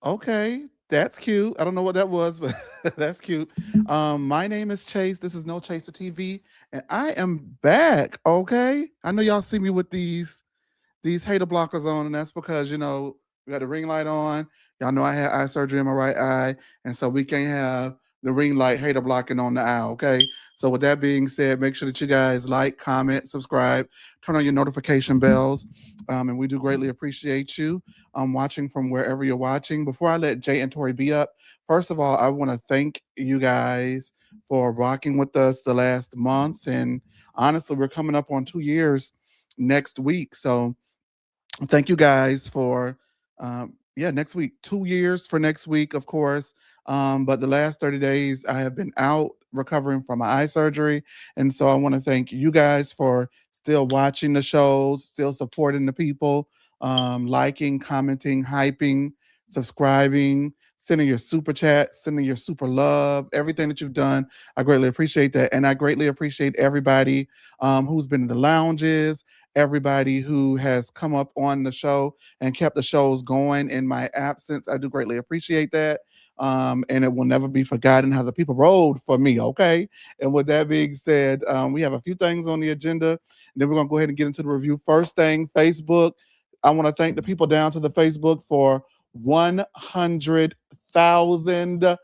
Okay, that's cute. I don't know what that was, but that's cute. My name is Chase. This is No Chaser TV, and I am back. Okay, I know y'all see me with these hater blockers on, and that's because we got the ring light on. Y'all know I had eye surgery in my right eye, and so we can't have the ring light hater blocking on the eye. Okay. So with that being said, make sure that you guys like, comment, subscribe, turn on your notification bells, and we do greatly appreciate you watching from wherever you're watching. Before I let Jay and Tori be up, first of all, I want to thank you guys for rocking with us the last month, and honestly, we're coming up on 2 years next week. So thank you guys for yeah, next week, 2 years for next week, of course. But the last 30 days I have been out recovering from my eye surgery, and so I want to thank you guys for still watching the shows, still supporting the people, liking, commenting, hyping, subscribing, sending your super chat, sending your super love, everything that you've done. I greatly appreciate that, and I greatly appreciate everybody who's been in the lounges, everybody who has come up on the show and kept the shows going in my absence. I do greatly appreciate that. And it will never be forgotten how the people rolled for me. Okay. And with that being said, we have a few things on the agenda, and then we're going to go ahead and get into the review. First thing, Facebook. I want to thank the people down to the Facebook for 100,000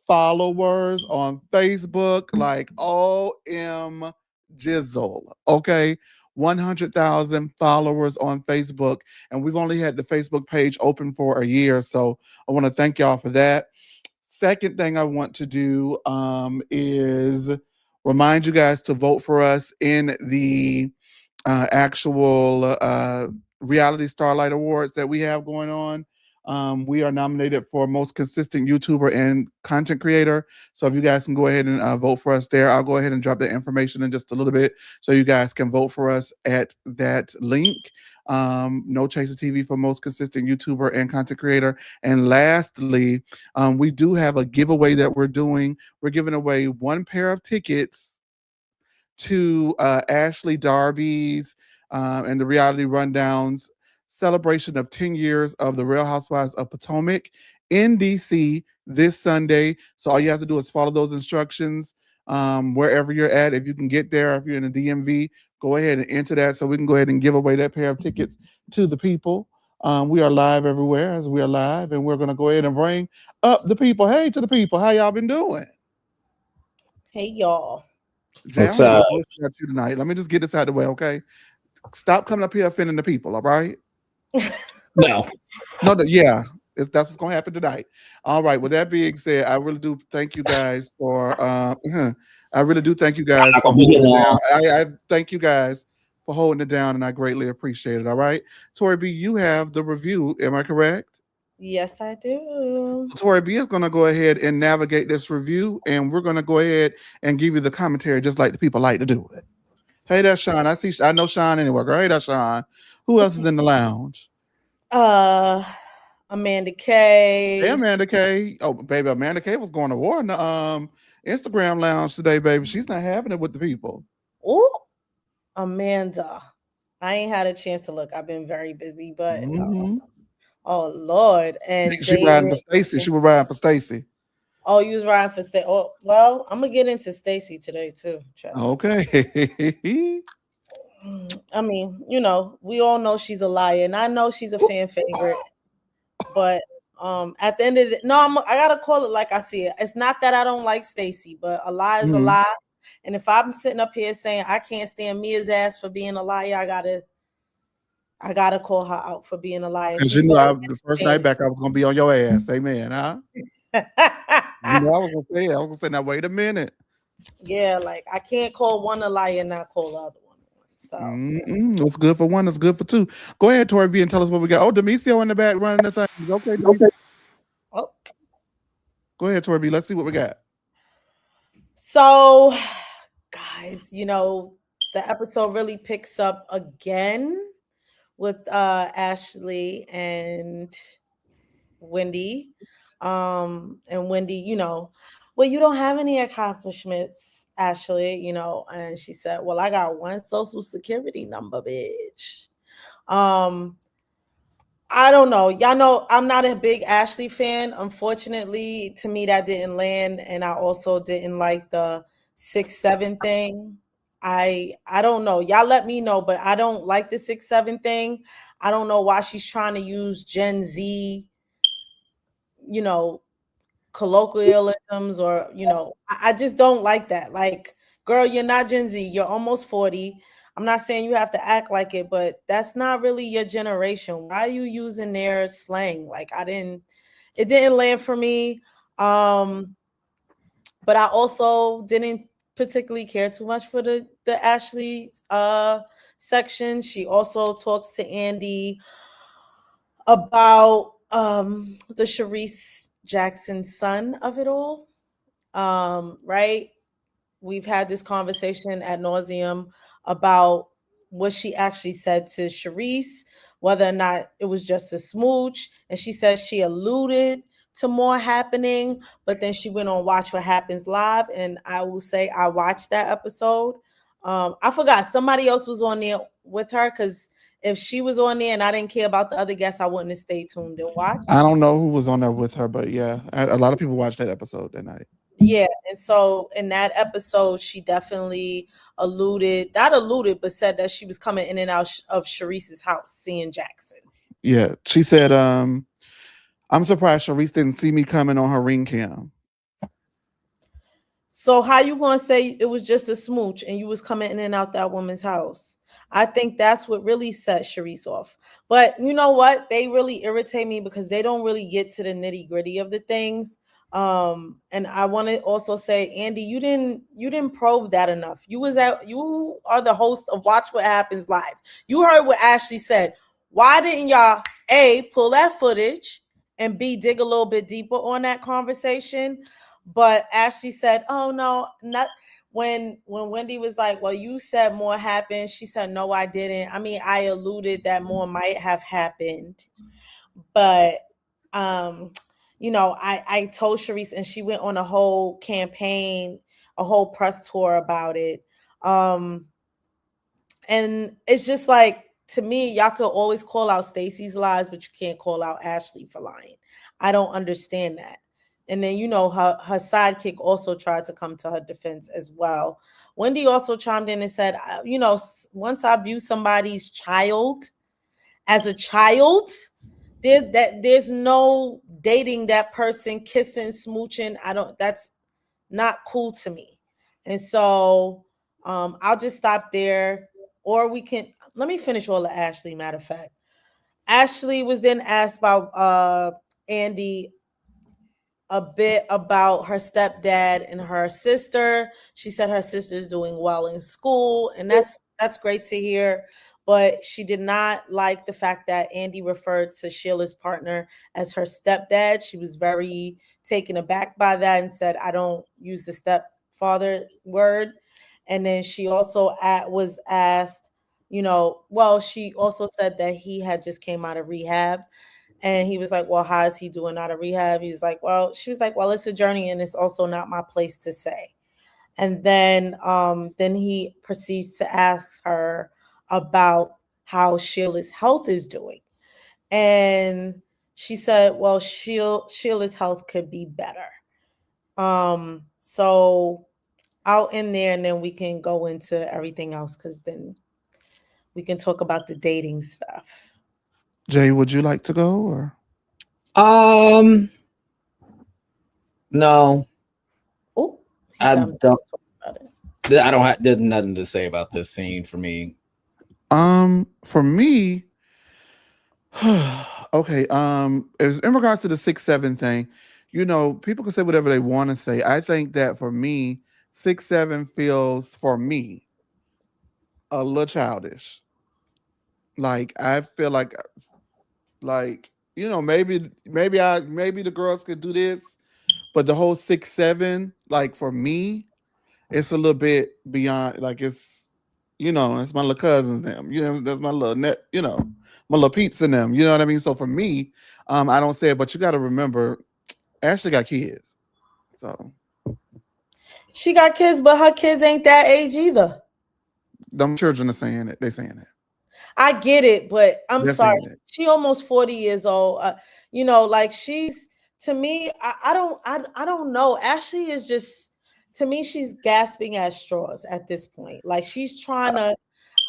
followers on Facebook. Like, OM Jizzle. Okay. 100,000 followers on Facebook. And we've only had the Facebook page open for a year. So I want to thank y'all for that. Second thing I want to do is remind you guys to vote for us in the actual reality Starlight Awards that we have going on. We are nominated for most consistent YouTuber and content creator. So if you guys can go ahead and vote for us there, I'll go ahead and drop that information in just a little bit so you guys can vote for us at that link. No Chaser TV for most consistent YouTuber and content creator. And lastly, we do have a giveaway that we're doing. We're giving away one pair of tickets to Ashley Darby's and the Reality Rundown's celebration of 10 years of the Real Housewives of Potomac in DC this Sunday. So all you have to do is follow those instructions wherever you're at. If you can get there, if you're in the DMV, go ahead and enter that so we can go ahead and give away that pair of tickets to the people. We are live everywhere as we are live, and we're going to go ahead and bring up the people. Hey, to the people, how y'all been doing? Hey y'all. Jay, I'm What's gonna do a up? question at you tonight. Let me just get this out of the way, okay? Stop coming up here offending the people, all right? No. No, no, yeah, that's what's gonna happen tonight. All right. With that being said, I really do thank you guys for. I really do thank you guys Not for gonna be holding getting it along. down. I thank you guys for holding it down, and I greatly appreciate it. All right, Tori B, you have the review. Am I correct? Yes, I do. So Tori B is going to go ahead and navigate this review, and we're going to go ahead and give you the commentary just like the people like to do it. Hey, that's Sean. I know Sean anyway. Girl. Hey, that's Sean. Who else is in the lounge? Uh Amanda Hey, K. Amanda K. Oh, baby, Amanda K was going to war in the Instagram lounge today, baby. She's not having it with the people. Ooh, Amanda. I ain't had a chance to look. I've been very busy, but Mm-hmm. oh Lord. And She riding for David. Stacy. She was riding for Stacy. Oh, you was riding for Stacy. Oh, well, I'm gonna get into Stacy today too. Child. Okay. I mean, we all know she's a liar, and I know she's a fan favorite. But at the end of the no, I gotta call it like I see it. It's not that I don't like Stacy, but a lie is a Mhm. lie. And if I'm sitting up here saying I can't stand Mia's ass for being a liar, I gotta call her out for being a liar. Cause you She's knew very the first night entertaining. back I was gonna be on your ass. Amen, huh? You know I was gonna say it. I was gonna say now wait a minute. Yeah, like I can't call one a liar and not call the other one one. So Mm-mm. What's good for one is good for two. Go ahead, Tori B, and tell us what we got. Oh, Demisio in the back running the thing. Okay, Demisio. oh, Go ahead, Tori B. Let's see what we got. so guys, the episode really picks up again with Ashley and Wendy. And Wendy, well, you don't have any accomplishments, Ashley, and she said, well, I got one social security number, bitch. Um, I don't know. Y'all know I'm not a big Ashley fan. Unfortunately, to me that didn't land, and I also didn't like the 6'7" thing. I don't know. Y'all let me know, but I don't like the 6'7" thing. I don't know why she's trying to use Gen Z, you know, colloquialisms, or I just don't like that. Like, girl, you're not Gen Z, you're almost 40. I'm not saying you have to act like it, but that's not really your generation. Why are you using their slang? Like, it didn't land for me. But I also didn't particularly care too much for the Ashley section. She also talks to Andy about the Sharice Jackson son of it all. Right? We've had this conversation ad nauseum about what she actually said to Sharice, whether or not it was just a smooch. And she says she alluded to more happening, but then she went on Watch What Happens Live. And I will say I watched that episode. I forgot somebody else was on there with her, because if she was on there and I didn't care about the other guests, I wouldn't have stayed tuned and watched. I don't know who was on there with her, but yeah, a lot of people watched that episode that night. Yeah, and so in that episode, she definitely not alluded, but said that she was coming in and out of Sharice's house, seeing Jackson. Yeah, she said, I'm surprised Sharice didn't see me coming on her ring cam. So how you gonna say it was just a smooch and you was coming in and out that woman's house? I think that's what really set Sharice off. But you know what? They really irritate me because they don't really get to the nitty gritty of the things. And I want to also say, Andy, you didn't probe that enough. You are the host of Watch What Happens Live. You heard what Ashley said. Why didn't y'all A, pull that footage, and B, dig a little bit deeper on that conversation? But Ashley said, "Oh no, not." When Wendy was like, "Well, you said more happened," she said, "No, I didn't. I mean, I alluded that more might have happened, but I told Sharice, and she went on a whole campaign, a whole press tour about it. And it's just like, to me, y'all could always call out Stacey's lies, but you can't call out Ashley for lying. I don't understand that. And then her sidekick also tried to come to her defense as well. Wendy also chimed in and said, once I view somebody's child as a child, there's no dating that person, kissing, smooching. That's not cool to me. And so I'll just stop there. Or let me finish all of Ashley, matter of fact. Ashley was then asked by Andy a bit about her stepdad and her sister. She said her sister's doing well in school, and that's great to hear. But she did not like the fact that Andy referred to Sheila's partner as her stepdad. She was very taken aback by that and said, "I don't use the stepfather word." And then she also was asked, she also said that he had just came out of rehab. And he was like, "Well, how is he doing out of rehab?" She was like, "Well, it's a journey, and it's also not my place to say." And then he proceeds to ask her about how Sheila's health is doing. And she said, "Well, Sheila's health could be better." So I'll end there, and then we can go into everything else, because then we can talk about the dating stuff. Jay, would you like to go or? No, Oh, I don't. about it. I don't have. There's nothing to say about this scene for me. For me, okay. As in regards to the 6'7" thing, people can say whatever they want to say. I think that for me, 6'7" feels for me a little childish. Like I feel like maybe the girls could do this, but the whole 6'7", like for me, it's a little bit beyond. Like it's my little cousins them. That's my little my little peeps in them. You know what I mean? So for me, I don't say it, but you got to remember, Ashley got kids, so She got kids, but her kids ain't that age either. them children are saying it. They saying it. I get it, but I'm This sorry. ain't it. She almost 40 years old. You know, like she's to me, I don't know. Ashley is just to me, she's gasping at straws at this point. Like she's trying to,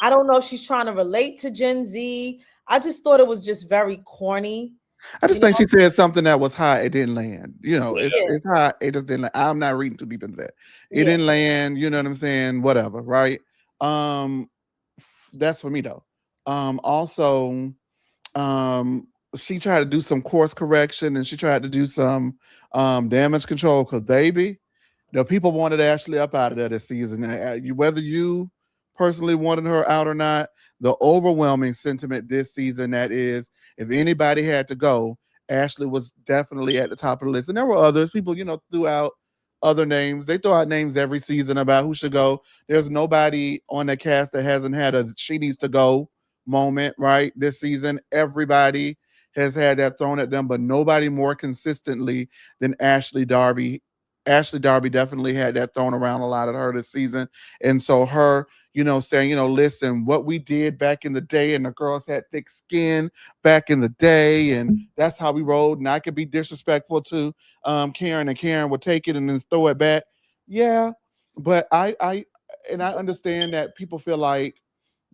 I don't know if she's trying to relate to Gen Z. I just thought it was just very corny, I you just think know? she said something that was hot. It didn't land. You know, Yeah, it's hot. It just didn't. I'm not reading too deep into that. It yeah. didn't land. You know what I'm saying? Whatever. Right. Um, that's for me though. Also, um, she tried to do some course correction and she tried to do some damage control because baby, the people wanted Ashley up out of there this season. Whether you personally wanted her out or not, the overwhelming sentiment this season that is, if anybody had to go, Ashley was definitely at the top of the list. And there were others, people, threw out other names. They throw out names every season about who should go. There's nobody on the cast that hasn't had a she needs to go moment, right? This season, everybody has had that thrown at them, but nobody more consistently than Ashley Darby. Ashley Darby definitely had that thrown around a lot at her this season. And so her, saying, listen, what we did back in the day, and the girls had thick skin back in the day, and that's how we rolled. And I could be disrespectful to Karen, and Karen would take it and then throw it back. Yeah. But I understand that people feel like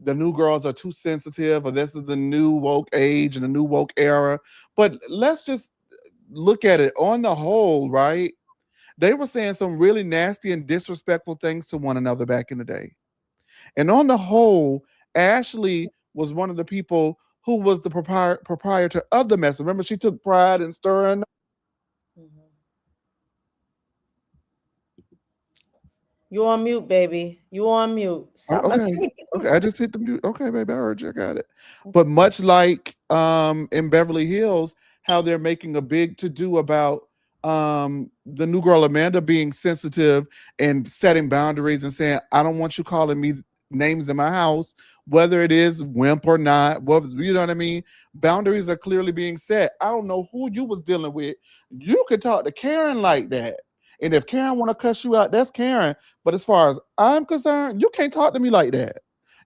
the new girls are too sensitive, or this is the new woke age and the new woke era. But let's just look at it on the whole, right? They were saying some really nasty and disrespectful things to one another back in the day. And on the whole, Ashley was one of the people who was the proprietor of the mess. Remember, she took pride in stirring. Mhm. You on mute, baby. You on mute. Stop Okay. messing. Okay. I just hit the mute. Okay, baby. I heard you. I got it. But much like in Beverly Hills, how they're making a big to do about the new girl Amanda being sensitive and setting boundaries and saying, I don't want you calling me names in my house, whether it is wimp or not, whether you know what I mean. Boundaries are clearly being set. I don't know who you was dealing with. You could talk to Karen like that. And if Karen want to cuss you out, that's Karen. But as far as I'm concerned, you can't talk to me like that.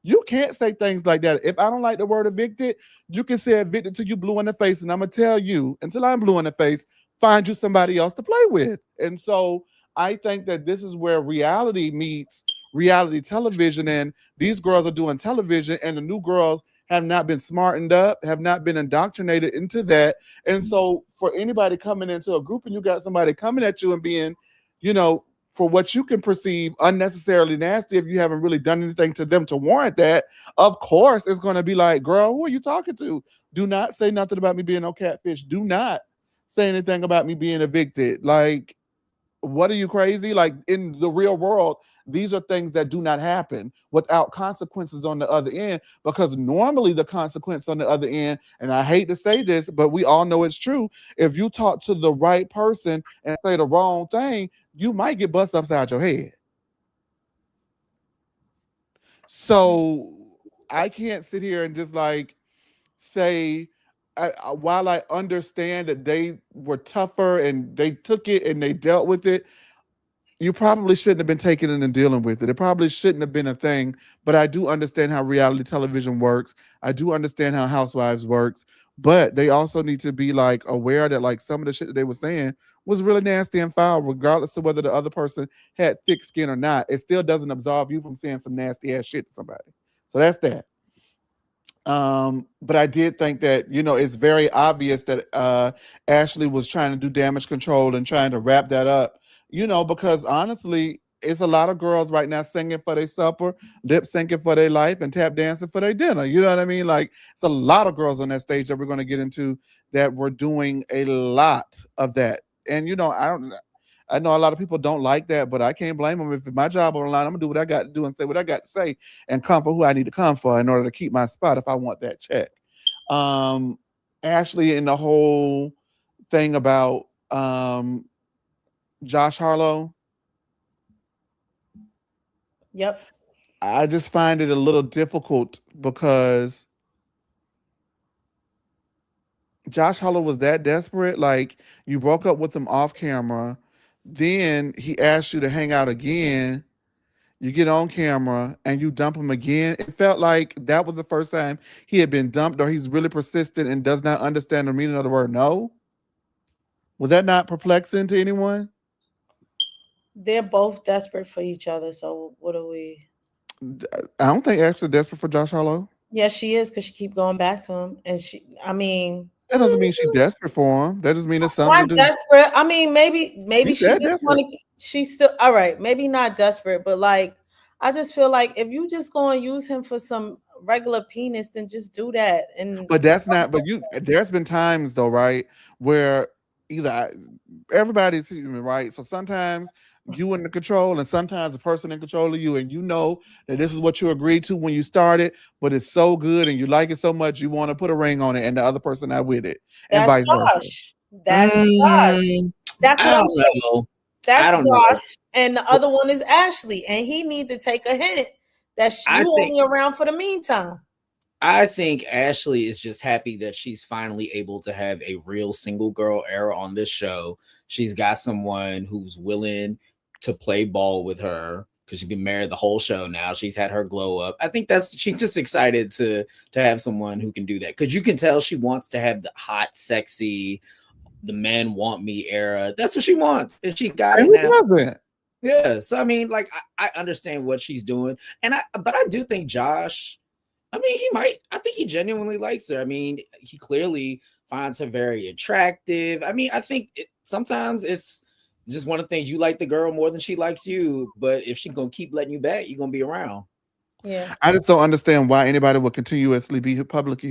You can't say things like that. If I don't like the word evicted, you can say evicted till you blue in the face. And I'm going to tell you, until I'm blue in the face, find you somebody else to play with. And so I think that this is where reality meets reality television. And these girls are doing television, and the new girls have not been smartened up, have not been indoctrinated into that. And so for anybody coming into a group and you got somebody coming at you and being, you know, for what you can perceive unnecessarily nasty, if you haven't really done anything to them to warrant that, of course it's going to be like, girl, who are you talking to? Do not say nothing about me being no catfish. Do not say anything about me being evicted. Like, what are you, crazy? Like, in the real world, these are things that do not happen without consequences on the other end, because normally the consequence on the other end, and I hate to say this, but we all know it's true, if you talk to the right person and say the wrong thing, you might get bust upside your head. So I can't sit here and just like say, while I understand that they were tougher and they took it and they dealt with it, you probably shouldn't have been taking it and dealing with it. It probably shouldn't have been a thing. But I do understand how reality television works. I do understand how Housewives works. But they also need to be like aware that like some of the shit that they were saying was really nasty and foul, regardless of whether the other person had thick skin or not. It still doesn't absolve you from saying some nasty ass shit to somebody. So that's that. But I did think that, it's very obvious that Ashley was trying to do damage control and trying to wrap that up, because honestly, it's a lot of girls right now singing for their supper, lip syncing for their life, and tap dancing for their dinner. You know what I mean? Like, it's a lot of girls on that stage that we're going to get into that were doing a lot of that. And, I know a lot of people don't like that, but I can't blame them. If my job on the line, I'm gonna do what I got to do and say what I got to say and come for who I need to come for in order to keep my spot if I want that check. Um, Ashley and the whole thing about Josh Harlow, Yep. I just find it a little difficult because Josh Harlow was that desperate. Like, you broke up with him off camera, then he asked you to hang out again. you get on camera and you dump him again. It felt like that was the first time he had been dumped, or he's really persistent and does not understand the meaning of the word no. Was that not perplexing to anyone? They're both desperate for each other. So what are we? I don't think Ashley desperate for Josh Harlow. Yeah, she is because she keep going back to him, and I mean, That doesn't mean she's desperate for him. That just means it's something to not do. desperate. I mean, maybe She she said just want desperate. to. She's still all right. Maybe not desperate, but like, I just feel like if you just going to use him for some regular penis, then just do that. And But that's not. But you, there's been times though, right, where either everybody's human, right? So sometimes you in the control, and sometimes the person in control of you, and you know that this is what you agreed to when you started, but it's so good and you like it so much, you want to put a ring on it, and the other person not with it, and that's vice versa. Josh. That's Josh. Mm, That's I what I'm don't saying. know. I That's don't know. Josh, and the other one is Ashley, and he need to take a hint that I you think only around for the meantime. I think Ashley is just happy that she's finally able to have a real single girl era on this show. She's got someone who's willing to play ball with her because she's been married the whole show now. She's had her glow up. I think that's she's just excited to have someone who can do that because you can tell she wants to have the hot, sexy, the men want me era. That's what she wants, and she got And it who now. doesn't? Yeah. So I mean, like I understand what she's doing, and I do think Josh. I mean, he might. I think he genuinely likes her. I mean, he clearly finds her very attractive. I mean, I think sometimes it's just one of the things you like the girl more than she likes you. But if she's gonna keep letting you back, you're gonna be around. Yeah. I just don't understand why anybody would continuously be publicly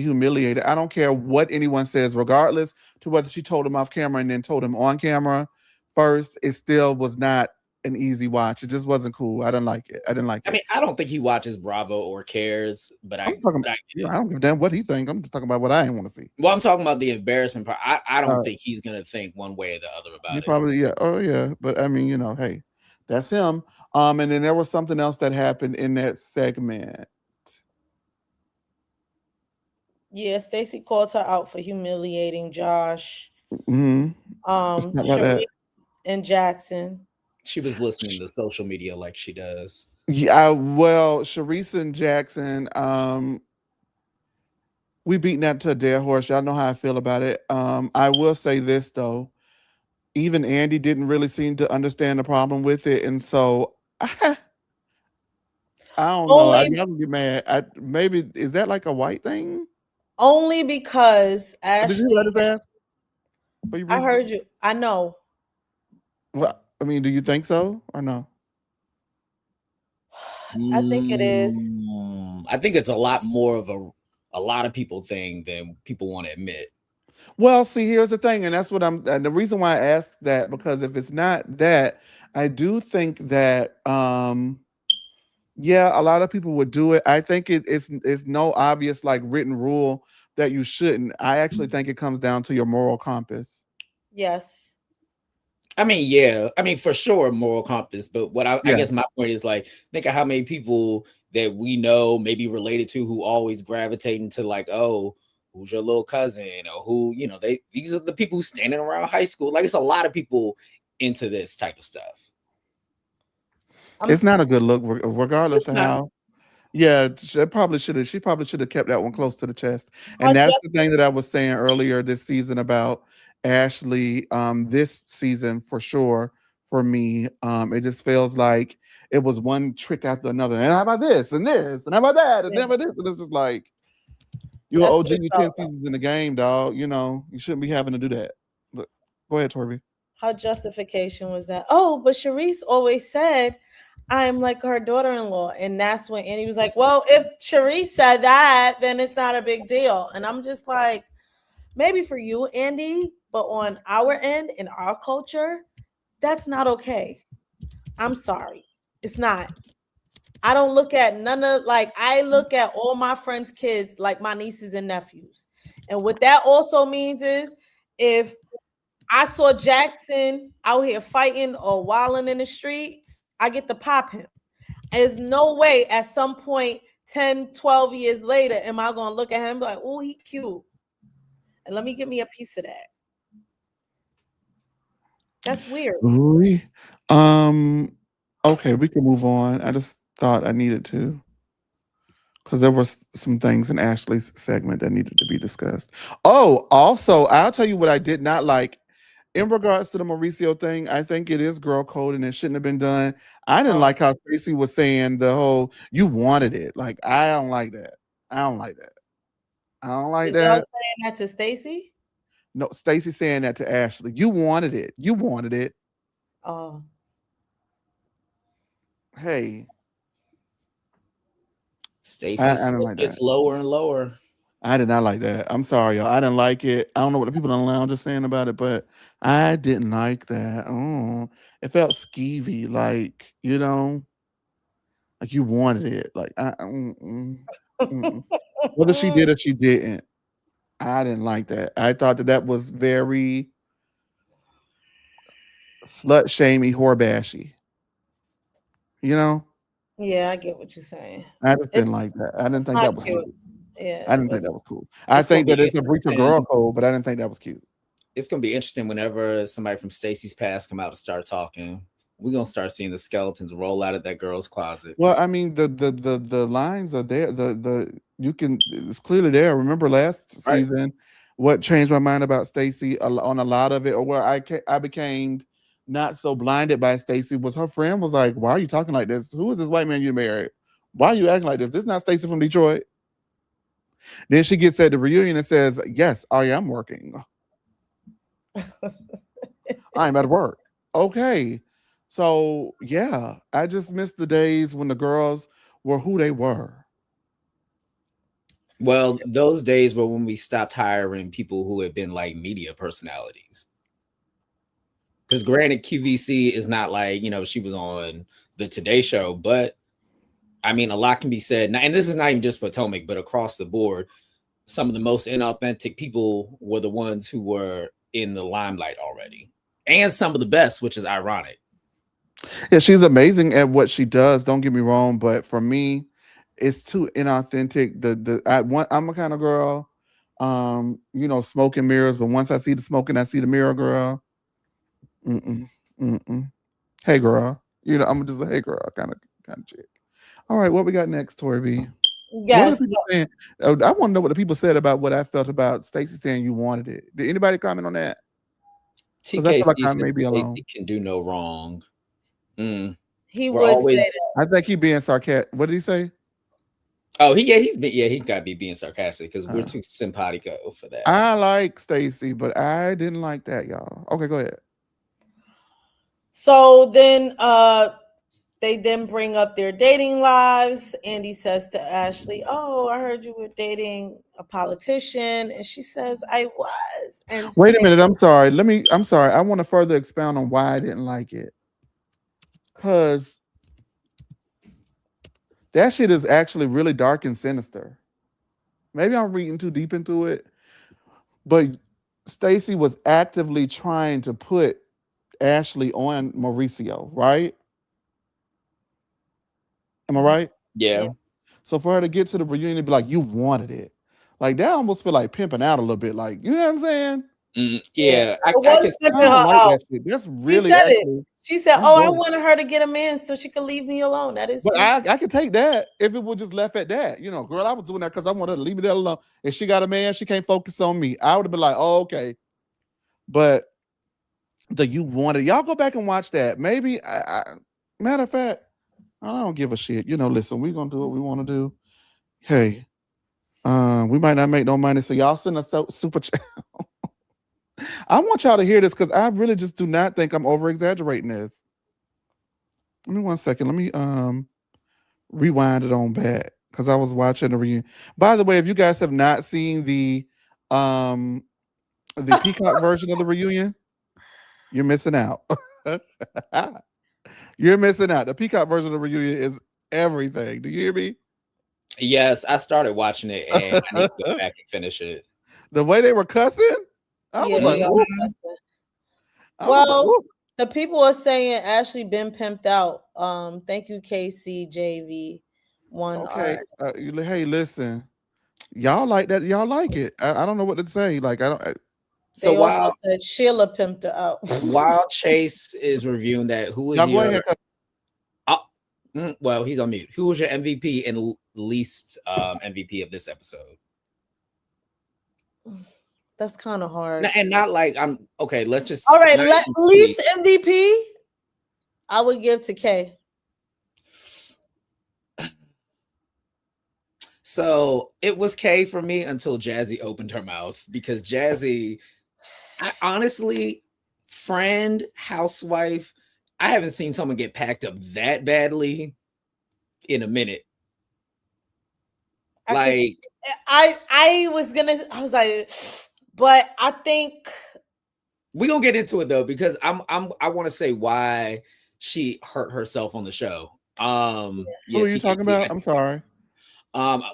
humiliated. I don't care what anyone says, regardless to whether she told him off camera and then told him on camera first. It still was not an easy watch. It just wasn't cool. I didn't like it. I didn't like I it. mean, I don't think he watches Bravo or cares, but I'm talking. but I get Yeah, it. I don't give a damn what he think. I'm just talking about what I want to see. Well, I'm talking about the embarrassment part. I don't Uh, think he's gonna think one way or the other he about it. probably yeah. Oh yeah. But I mean, hey, that's him. And then there was something else that happened in that segment. Yeah, Stacy called her out for humiliating Josh, Hmm. Let's talk about that. Sharif, and Jackson. She was listening to social media like she does. Yeah, well, Sharice and Jackson, we beaten that to a dead horse. Y'all know how I feel about it. I will say this though, even Andy didn't really seem to understand the problem with it, and so I don't know. I Only y'all can get mad. Maybe is that like a white thing? only because Did you let Ashley, us ask for your I reason? heard you. I know. Well, I mean, do you think so or no? I think it is. I think it's a lot more of a lot of people thing than people want to admit. Well, see, here's the thing, and that's what and the reason why I asked that because if it's not that, I do think that yeah, a lot of people would do it. I think it's no obvious like written rule that you shouldn't. I actually think it comes down to your moral compass. Yes. I mean, yeah, I mean for sure, moral compass. But what I Yeah. guess my point is like, think of how many people that we know, maybe related to, who always gravitate into like, oh, who's your little cousin, or who, these are the people standing around high school. Like, it's a lot of people into this type of stuff. It's I'm not a good look, regardless It's to not. how. Yeah, she probably should have kept that one close to the chest. her And that's the just thing that I was saying earlier this season about Ashley. This season for sure for me, it just feels like it was one trick after another. And how about this and this and how about that and yeah, how about this? And it's just like you're an that's OG, what it you felt 10 like. seasons in the game, dog. You shouldn't be having to do that. But go ahead, Torby. Her justification was that, oh, but Sharice always said I'm like her daughter-in-law. And that's when Annie was like, well, if Sharice said that, then it's not a big deal. And I'm just like, maybe for you, Andy, but on our end, in our culture, that's not okay. I'm sorry. It's not. I don't look at none of like I look at all my friends' kids like my nieces and nephews. And what that also means is if I saw Jackson out here fighting or wilding in the streets, I get to pop him. There's no way at some point 10, 12 years later am I going to look at him and be like, oh, he cute. And let me give me a piece of that. That's weird. Ooh. Um, Okay, we can move on. I just thought I needed to because there was some things in Ashley's segment that needed to be discussed. Oh, also, I'll tell you what I did not like in regards to the Mauricio thing. I think it is girl code and it shouldn't have been done. I didn't Oh, like how Stacey was saying the whole "you wanted it." Like I don't like that. I don't like that. I don't like is y'all that. saying that to Stacy? No, Stacey saying that to Ashley. You wanted it. You wanted it. Oh, Hey, Stacy's I don't slip like gets that. lower and lower. I did not like that. I'm sorry, y'all. I didn't like it. I don't know what the people on the lounge are saying about it, but I didn't like that. Oh, it felt skeevy, like like you wanted it. Like mm. Whether she did or she didn't, I didn't like that. I thought that that was very slut shamey, whore bashy. You know, yeah, I get what you're saying. I just It, didn't like that. I didn't it's think not that was cute. cute. Yeah, I it didn't think was. that was cool. I It's gonna think that be it's a breach of girl interesting. code, but I didn't think that was cute. It's gonna be interesting whenever somebody from Stacy's past come out to start talking. We're gonna start seeing the skeletons roll out of that girl's closet. Well, I mean, the lines are there. The you can it's clearly there. Remember last Right. season, what changed my mind about Stacey on a lot of it, or where I became not so blinded by Stacey was her friend was like, "Why are you talking like this? Who is this white man you married? Why are you acting like this? This is not Stacey from Detroit." Then she gets at the reunion and says, "Yes, I am working. I'm at work." Okay, so yeah, I just missed the days when the girls were who they were. Well, those days were when we stopped hiring people who had been like media personalities. Because granted, QVC is not like, she was on the Today Show, but I mean, a lot can be said. And this is not even just Potomac, but across the board, some of the most inauthentic people were the ones who were in the limelight already. And some of the best, which is ironic. Yeah, she's amazing at what she does. Don't get me wrong, but for me, it's too inauthentic. I'm a kind of girl, smoke and mirrors. But once I see the smoke and I see the mirror, girl, mm-mm, mm-mm. Hey, girl, I'm just a hey, girl kind of chick. All right, what we got next, Tori B? What are the Yes. people saying? I want to know what the people said about what I felt about Stacey saying you wanted it. Did anybody comment on that? Because I feel like TKC I said may be alone. Stacey can do no wrong. Mm. He We're would always say that. I think he being sarcastic. What did he say? Oh, he's got to be being sarcastic because we're Uh, too simpatico for that. I like Stacy, but I didn't like that, y'all. Okay, go ahead. So then they then bring up their dating lives. Andy says to Ashley, "Oh, I heard you were dating a politician." And she says, "I was." And Wait a minute. I'm sorry. I'm sorry. I want to further expound on why I didn't like it. Because that shit is actually really dark and sinister. Maybe I'm reading too deep into it, but Stacy was actively trying to put Ashley on Mauricio, right? Am I right? yeah. Yeah. So for her to get to the reunion and be like, you wanted it. Like that almost feel like pimping out a little bit. Like, you know what I'm saying? Yeah. Yeah. It I can was I flipping don't her like out. that shit. That's She really said it. actually She said, that's "Oh, I dope. wanted her to get a man so she could leave me alone." That is But beautiful. I could take that if it was just left at that. Girl, I was doing that because I wanted her to leave me that alone. If she got a man, she can't focus on me. I would have been like, oh, okay. But the you wanted, y'all go back and watch that. Maybe matter of fact, I don't give a shit. Listen, we're gonna do what we want to do. Hey, we might not make no money, so y'all send us super chat. I want y'all to hear this because I really just do not think I'm over exaggerating this. Give me 1 second. Let me rewind it on back because I was watching the reunion. By the way, if you guys have not seen um the Peacock version of the reunion, you're missing out. You're missing out. The Peacock version of the reunion is everything. Do you hear me? Yes, I started watching it and I need to go back and finish it. The way they were cussing, I Yeah, was like, they are. Mhm. ooh. I was like, Well, ooh. the people are saying Ashley been pimped out. Thank you, KCJV. One Okay. R. Hey, listen. Y'all like that? Y'all like it? I don't know what to say. Like, I don't. So They also while said Sheila pimped her out. while Chase is reviewing that, who is Y'all go your ahead. 'Cause Well, he's on mute. Who was your MVP and least MVP of this episode? That's kind of hard. And not like I'm okay. Let's just all right. Least MVP, I would give to Kay. So it was Kay for me until Jazzy opened her mouth, because Jazzy, I honestly, friend, housewife, I haven't seen someone get packed up that badly in a minute. I was like, but I think we're gonna get into it though, because I want to say why she hurt herself on the show. Who are you talking about? I'm sorry.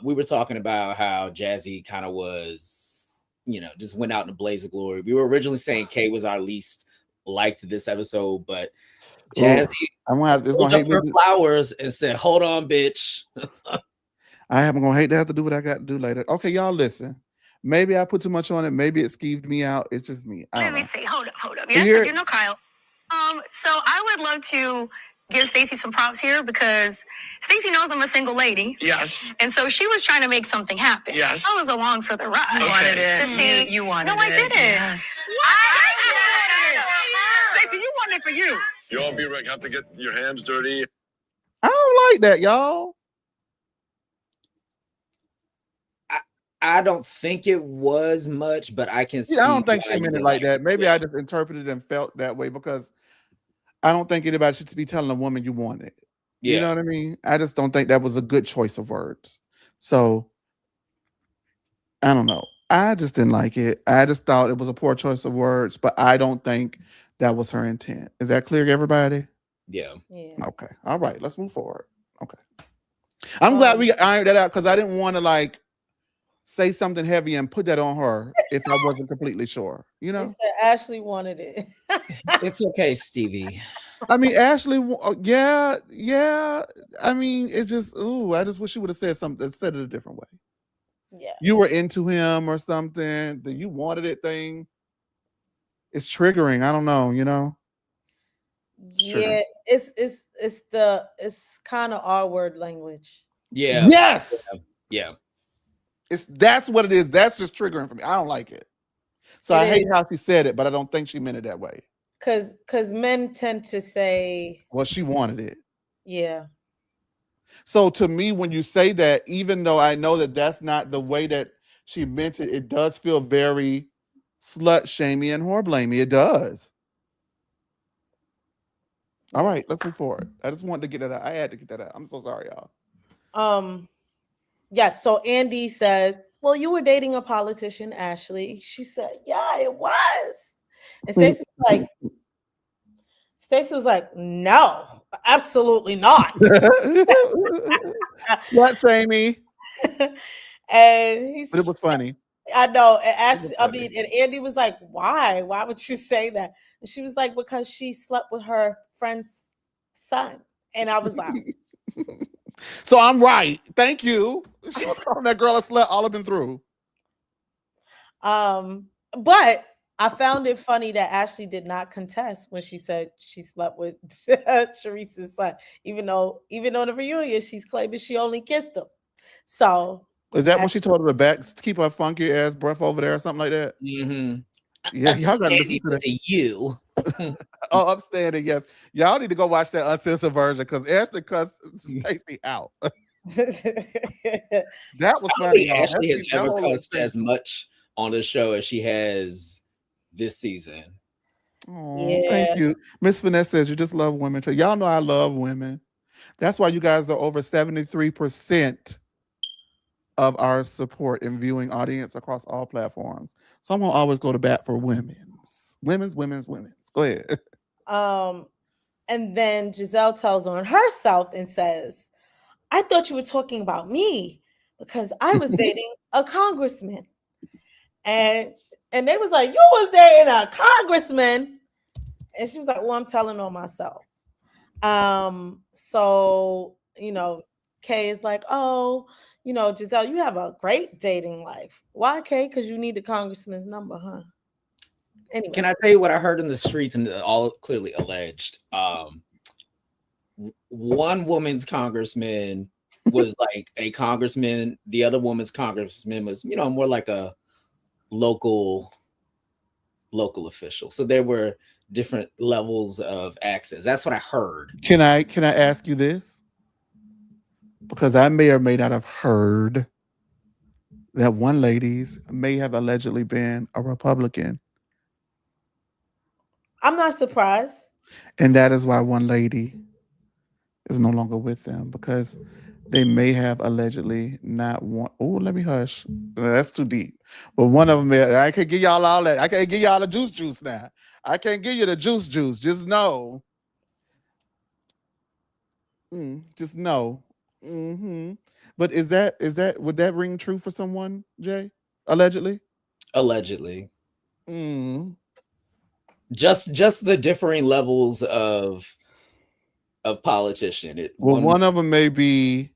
We were talking about how Jazzy kind of was, just went out in a blaze of glory. We were originally saying Kay was our least liked this episode, but Jazzy pulled up her flowers and said, "Hold on, bitch." I am gonna hate to have to do what I got to do later. Okay, y'all listen. Maybe I put too much on it. Maybe it skeeved me out. It's just me. Let me see. Hold up. Yes, I do know Kyle. So I would love to give Stacey some props here, because Stacey knows I'm a single lady. Yes. And so she was trying to make something happen. Yes. I was along for the ride. You wanted it. To see. You wanted it. No, I didn't. Yes. I did. Stacey, you wanted it for you. You all have to get your hands dirty. I don't like that, y'all. I don't think it was much, but I can see. I don't think she meant it like that. Maybe I just interpreted and felt that way, because I don't think anybody should be telling a woman you want it. You know what I mean? I just don't think that was a good choice of words. So I don't know. I just didn't like it. I just thought it was a poor choice of words, but I don't think that was her intent. Is that clear to everybody? Yeah. Okay. All right. Let's move forward. Okay. I'm glad we ironed that out, because I didn't want to say something heavy and put that on her if I wasn't completely sure. They said Ashley wanted it. It's okay, Stevie. I mean, Ashley, yeah. I mean, it's just, I just wish you would have said it a different way. Yeah. You were into him or something, the you wanted it thing. It's triggering. I don't know, Yeah, it's kind of R-word language. Yeah. Yes. Yeah. That's what it is. That's just triggering for me. I don't like it. So I hate how she said it, but I don't think she meant it that way. Because men tend to say, well, she wanted it. Yeah. So to me, when you say that, even though I know that that's not the way that she meant it, it does feel very slut shamey and whore blamey. It does. All right, let's move forward. I just wanted to get that out. I had to get that out. I'm so sorry, y'all. Yes. So Andy says, "Well, you were dating a politician, Ashley." She said, "Yeah, it was." And Stacey was like, "No, absolutely not." Slut shamey. And but it was funny. I know. And and Andy was like, "Why? Why would you say that?" And she was like, "Because she slept with her friend's son." And I was like, so I'm right. Thank you. She was calling that girl a slut all I've been through. But I found it funny that Ashley did not contest when she said she slept with Sharice's son, even though the reunion she's claiming she only kissed him. So is that when she told her to back keep her funky ass breath over there or something like that? Mm-hmm. Yeah, y'all gotta listen to that. You. Oh, upstanding, yes. Y'all need to go watch that uncensored version because Ashley cussed Stacey out. That was funny. Ashley has ever cussed as much on the show as she has this season. Oh, yeah. Thank you. Miss Vanessa says you just love women too. Y'all know I love women. That's why you guys are over 73% of our support and viewing audience across all platforms. So I'm gonna always go to bat for women's. Go ahead. And then Giselle tells on herself and says, "I thought you were talking about me because I was dating a congressman." And they was like, "You was dating a congressman?" And she was like, "Well, I'm telling on myself." So, Kay is like, "Oh, Giselle, you have a great dating life." Why, Kay? Because you need the congressman's number, huh? Anyway. Can I tell you what I heard in the streets and all clearly alleged? one woman's congressman was like a congressman. The other woman's congressman was, more like a local official. So there were different levels of access. That's what I heard. Can I ask you this? Because I may or may not have heard that one lady's may have allegedly been a Republican. I'm not surprised. And that is why one lady is no longer with them, because they may have allegedly not want. Oh, let me hush. That's too deep. But one of them, I can't give y'all all that. I can't give y'all the juice now. I can't give you the juice. Just know. Just know. But is that would that ring true for someone, Jay? Allegedly. Just the differing levels of politician. One of them may be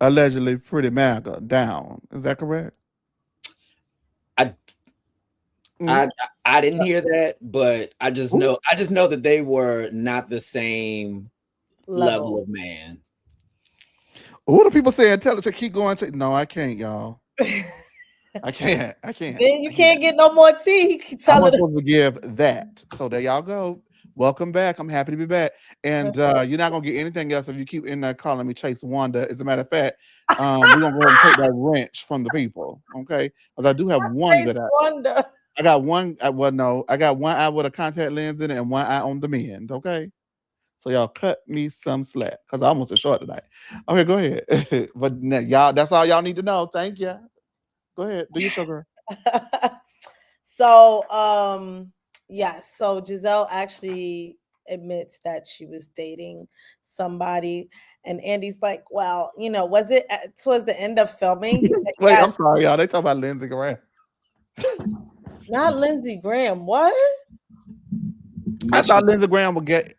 allegedly pretty MAGA down. Is that correct? I didn't hear that, but I just know that they were not the same level of man. Who the people saying tell it to keep going to? No, I can't, y'all. I can't. Then you can't get no more tea. I'm supposed to give that. So there y'all go. Welcome back. I'm happy to be back. And you're not gonna get anything else if you keep in there calling me Chase Wanda. As a matter of fact, we're gonna go ahead and take that wrench from the people, okay? Because I do have one that I got one. I got one eye with a contact lens in it and one eye on the mend, okay? So y'all cut me some slack because I almost a short tonight. Okay, go ahead. But y'all, that's all y'all need to know. Thank you. Go ahead, do your sugar. So, yes. So Giselle actually admits that she was dating somebody, and Andy's like, "Well, was it towards the end of filming?" He's like, wait, yes. I'm sorry, y'all. They talk about Lindsey Graham. Not Lindsey Graham. What? I thought Lindsey Graham would get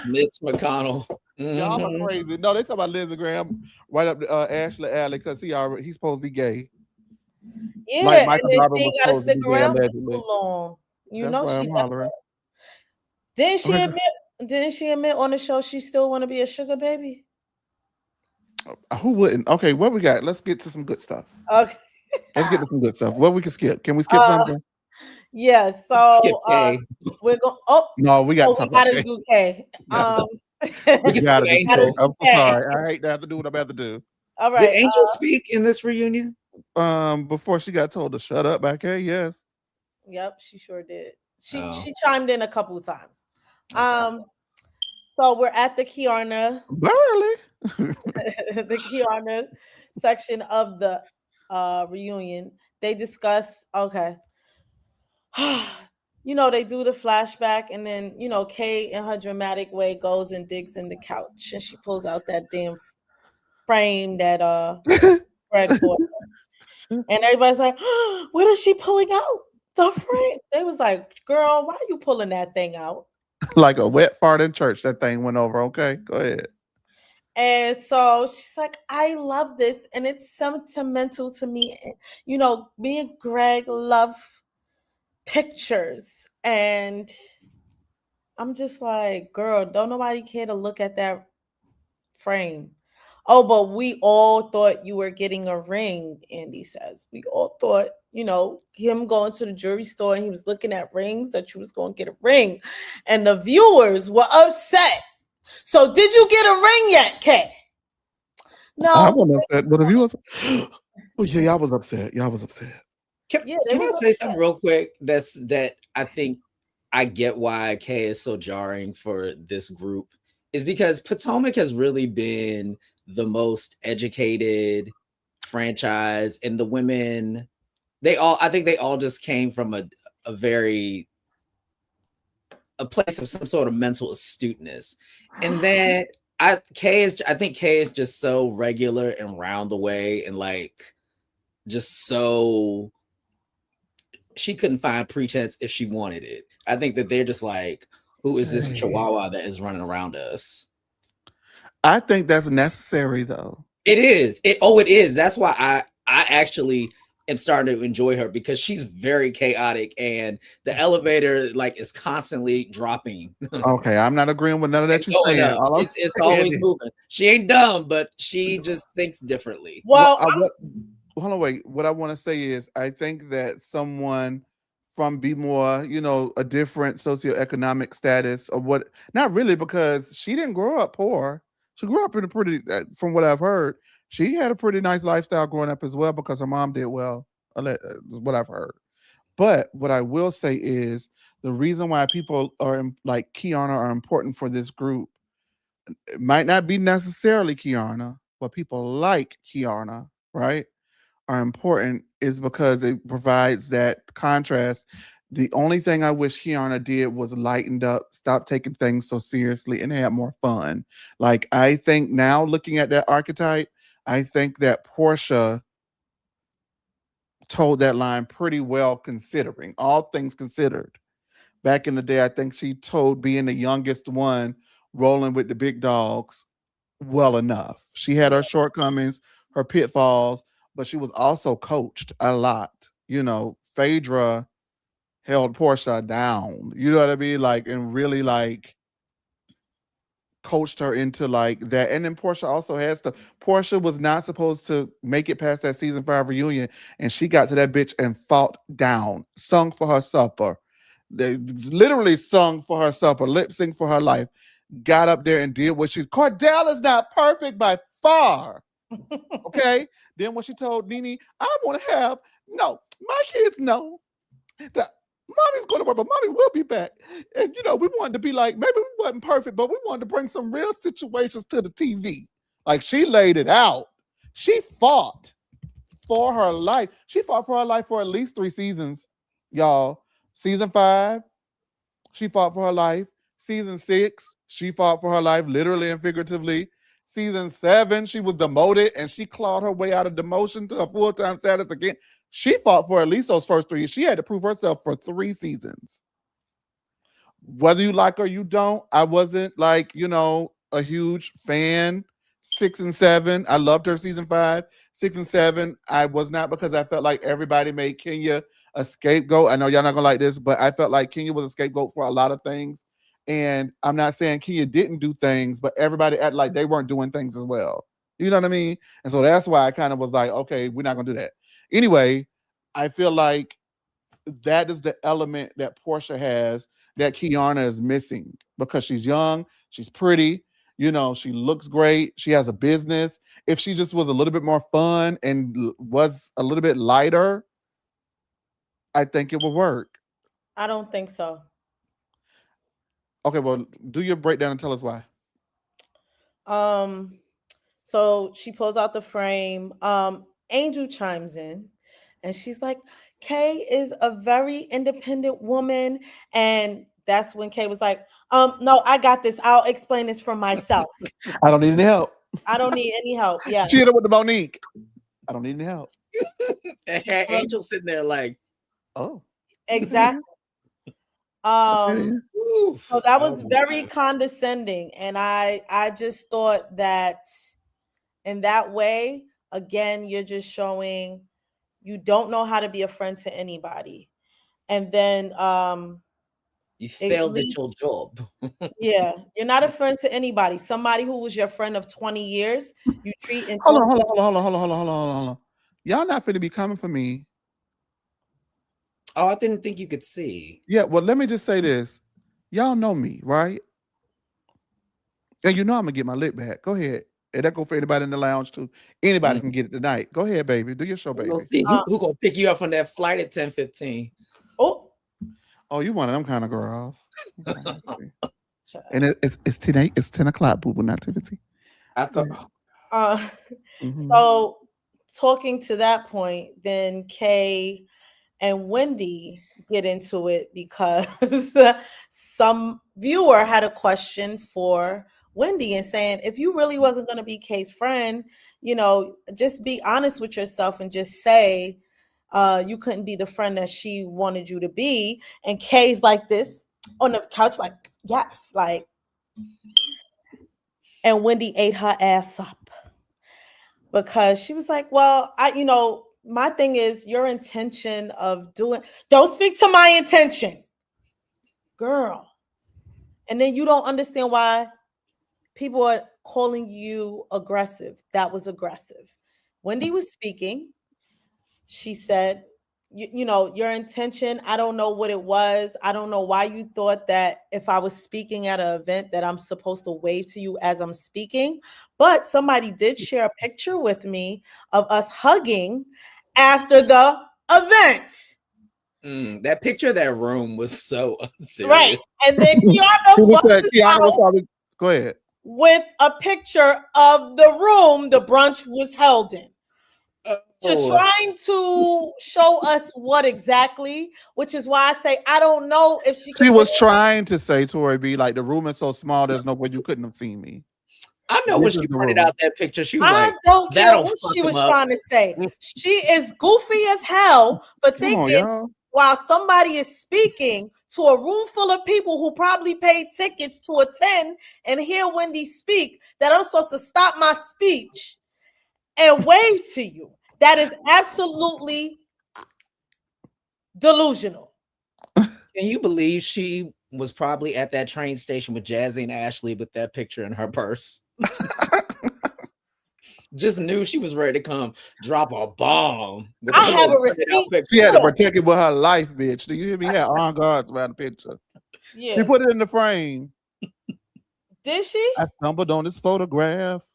Mitch McConnell. Y'all are crazy. No, they talk about Lindsey Graham right up Ashley Alley because he's supposed to be gay. Yeah, like Michael and then she got to stick around for too long. That's why I'm hollering. Didn't she admit on the show she still want to be a sugar baby? Who wouldn't? Okay, what we got? Let's get to some good stuff. Okay. Let's get to some good stuff. What we can skip? Can we skip something? Yeah, so we're going. Oh no, we got to do K. We gotta do. I'm sorry. I hate to have to do what I'm about to do. All right. Did Angel speak in this reunion? Before she got told to shut up back here, yes. Yep, she sure did. She chimed in a couple of times. So we're at the Kiana. Barely. The Kiana section of the reunion. They discuss, okay. They do the flashback, and then Kay in her dramatic way goes and digs in the couch, and she pulls out that damn frame that Greg bought her. And everybody's like, what is she pulling out? The frame. They was like, girl, why are you pulling that thing out? Like a wet fart in church, that thing went over. Okay, go ahead. And so she's like, I love this, and it's sentimental to me. Me and Greg love pictures, and I'm just like, girl, don't nobody care to look at that frame. Oh, but we all thought you were getting a ring, Andy says. We all thought, him going to the jewelry store and he was looking at rings, that you was going to get a ring. And the viewers were upset. So did you get a ring yet, Kay? No. I wasn't upset, but the viewers, oh yeah, y'all was upset. Can I say something real quick? That I think I get why Kay is so jarring for this group is because Potomac has really been the most educated franchise, and the women, I think they all just came from a place of some sort of mental astuteness. And then I think Kay is just so regular and round the way, and like just so she couldn't find pretense if she wanted it. I think that they're just like, who is this chihuahua that is running around us? I think that's necessary though. It is. It is. That's why I actually am starting to enjoy her because she's very chaotic and the elevator like is constantly dropping. Okay, I'm not agreeing with none of that And you're going saying. up. All I'm It's saying always is, moving. She ain't dumb, but she just thinks differently. Well, hold on, wait. What I want to say is, I think that someone from be more, a different socioeconomic status or what, not really, because she didn't grow up poor. She grew up in a pretty, from what I've heard, she had a pretty nice lifestyle growing up as well because her mom did well. Is what I've heard. But what I will say is the reason why people are like Kiana are important for this group. It might not be necessarily Kiana, but people like Kiana, right? Are important is because it provides that contrast. The only thing I wish Kiana did was lightened up, stop taking things so seriously, and have more fun. Like I think now, looking at that archetype, I think that Portia told that line pretty well, considering all things considered. Back in the day, I think she told being the youngest one, rolling with the big dogs, well enough. She had her shortcomings, her pitfalls, but she was also coached a lot. Phaedra held Portia down. You know what I mean? Like, and really like coached her into like that. And then Portia also has to. Portia was not supposed to make it past that season 5 reunion, and she got to that bitch and fought down, sung for her supper. They literally sung for her supper, lip sync for her life. Got up there and did what she. Cordell is not perfect by far. Okay. Then when she told Nene, I want to have no, my kids know that mommy's going to work, but mommy will be back. And we wanted to be like, maybe we wasn't perfect, but we wanted to bring some real situations to the TV. Like she laid it out. She fought for her life. She fought for her life for at least 3 seasons, y'all. Season 5, she fought for her life. Season 6, she fought for her life, literally and figuratively. Season 7, she was demoted and she clawed her way out of demotion to a full-time status again. She fought for at least those first 3. She had to prove herself for 3 seasons. Whether you like her or you don't, I wasn't like, a huge fan. 6 and 7, I loved her season 5. 6 and 7, I was not, because I felt like everybody made Kenya a scapegoat. I know y'all not gonna like this, but I felt like Kenya was a scapegoat for a lot of things. And I'm not saying Kenya didn't do things, but everybody acted like they weren't doing things as well. You know what I mean? And so that's why I kind of was like, okay, we're not gonna do that. Anyway, I feel like that is the element that Portia has that Kiana is missing, because she's young, she's pretty, she looks great, she has a business. If she just was a little bit more fun and was a little bit lighter, I think it would work. I don't think so. Okay, well, do your breakdown and tell us why. So she pulls out the frame. Angel chimes in and she's like, Kay is a very independent woman. And that's when Kay was like, no, I got this. I'll explain this for myself. I don't need any help. I don't need any help. Yeah. She hit up with the Monique. I don't need any help. Angel sitting there like, oh. Exactly. So that was very condescending. And I just thought that in that way, again, you're just showing you don't know how to be a friend to anybody. And then you failed at your job. Yeah, you're not a friend to anybody. Somebody who was your friend of 20 years, you treat and hold on. Y'all not finna be coming for me. Oh, I didn't think you could see. Yeah, well, let me just say this. Y'all know me, right? And I'm gonna get my lip back. Go ahead. And that go for anybody in the lounge too. Anybody can get it tonight. Go ahead, baby. Do your show, baby. We'll see who gonna pick you up on that flight at 10:15. Oh, you one of them kind of girls. Okay, and it's 10 o'clock, boo, not 10:15. I thought. So talking to that point, then Kay and Wendy get into it because some viewer had a question for Wendy and saying, if you really wasn't going to be Kay's friend, just be honest with yourself and just say you couldn't be the friend that she wanted you to be. And Kay's like this on the couch, like, yes, like, and Wendy ate her ass up because she was like, well, my thing is your intention of doing. Don't speak to my intention, girl. And then you don't understand why people are calling you aggressive. That was aggressive. Wendy was speaking. She said, you know, your intention, I don't know what it was. I don't know why you thought that if I was speaking at an event that I'm supposed to wave to you as I'm speaking. But somebody did share a picture with me of us hugging after the event. That picture of that room was so unserious. Right. And then Kiana was probably, go ahead. With a picture of the room the brunch was held in. Trying to show us what exactly, which is why I say I don't know if she was trying to say, Tori B, like the room is so small, there's no way you couldn't have seen me. I know when she pointed out that picture, she was like, don't care what she was trying to say. She is goofy as hell for thinking while somebody is speaking to a room full of people who probably paid tickets to attend and hear Wendy speak, that I'm supposed to stop my speech and wave to you. That is absolutely delusional. Can you believe she was probably at that train station with Jazzy and Ashley with that picture in her purse? Just knew she was ready to come drop a bomb. I have a receipt. She had to protect it with her life, bitch. Do you hear me? Had armed guards around the picture. Yeah. She put it in the frame. Did she? I stumbled on this photograph.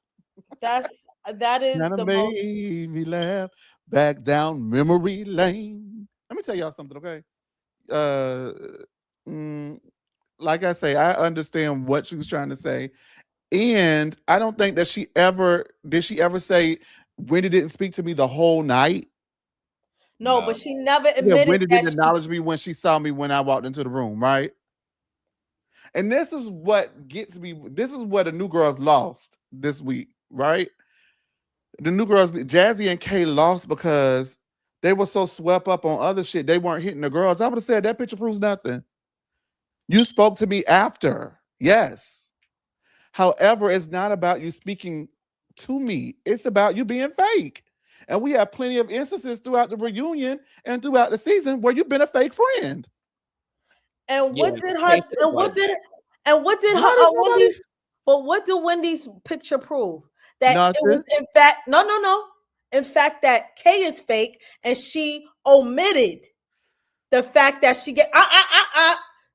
That is the made me laugh back down memory lane. Let me tell y'all something, okay? Like I say, I understand what she was trying to say. And I don't think that she ever say Wendy didn't speak to me the whole night. No, but she never admitted Wendy didn't acknowledge me when she saw me when I walked into the room, right? And this is what gets me. This is what the new girls lost this week, right? The new girls, Jazzy and Kay, lost because they were so swept up on other shit. They weren't hitting the girls. I would have said that picture proves nothing. You spoke to me after, yes. However, it's not about you speaking to me. It's about you being fake. And we have plenty of instances throughout the reunion and throughout the season where you've been a fake friend. And what did her? And what did her? Wendy, but what did Wendy's picture prove? That it was in fact no. In fact, that Kay is fake, and she omitted the fact that she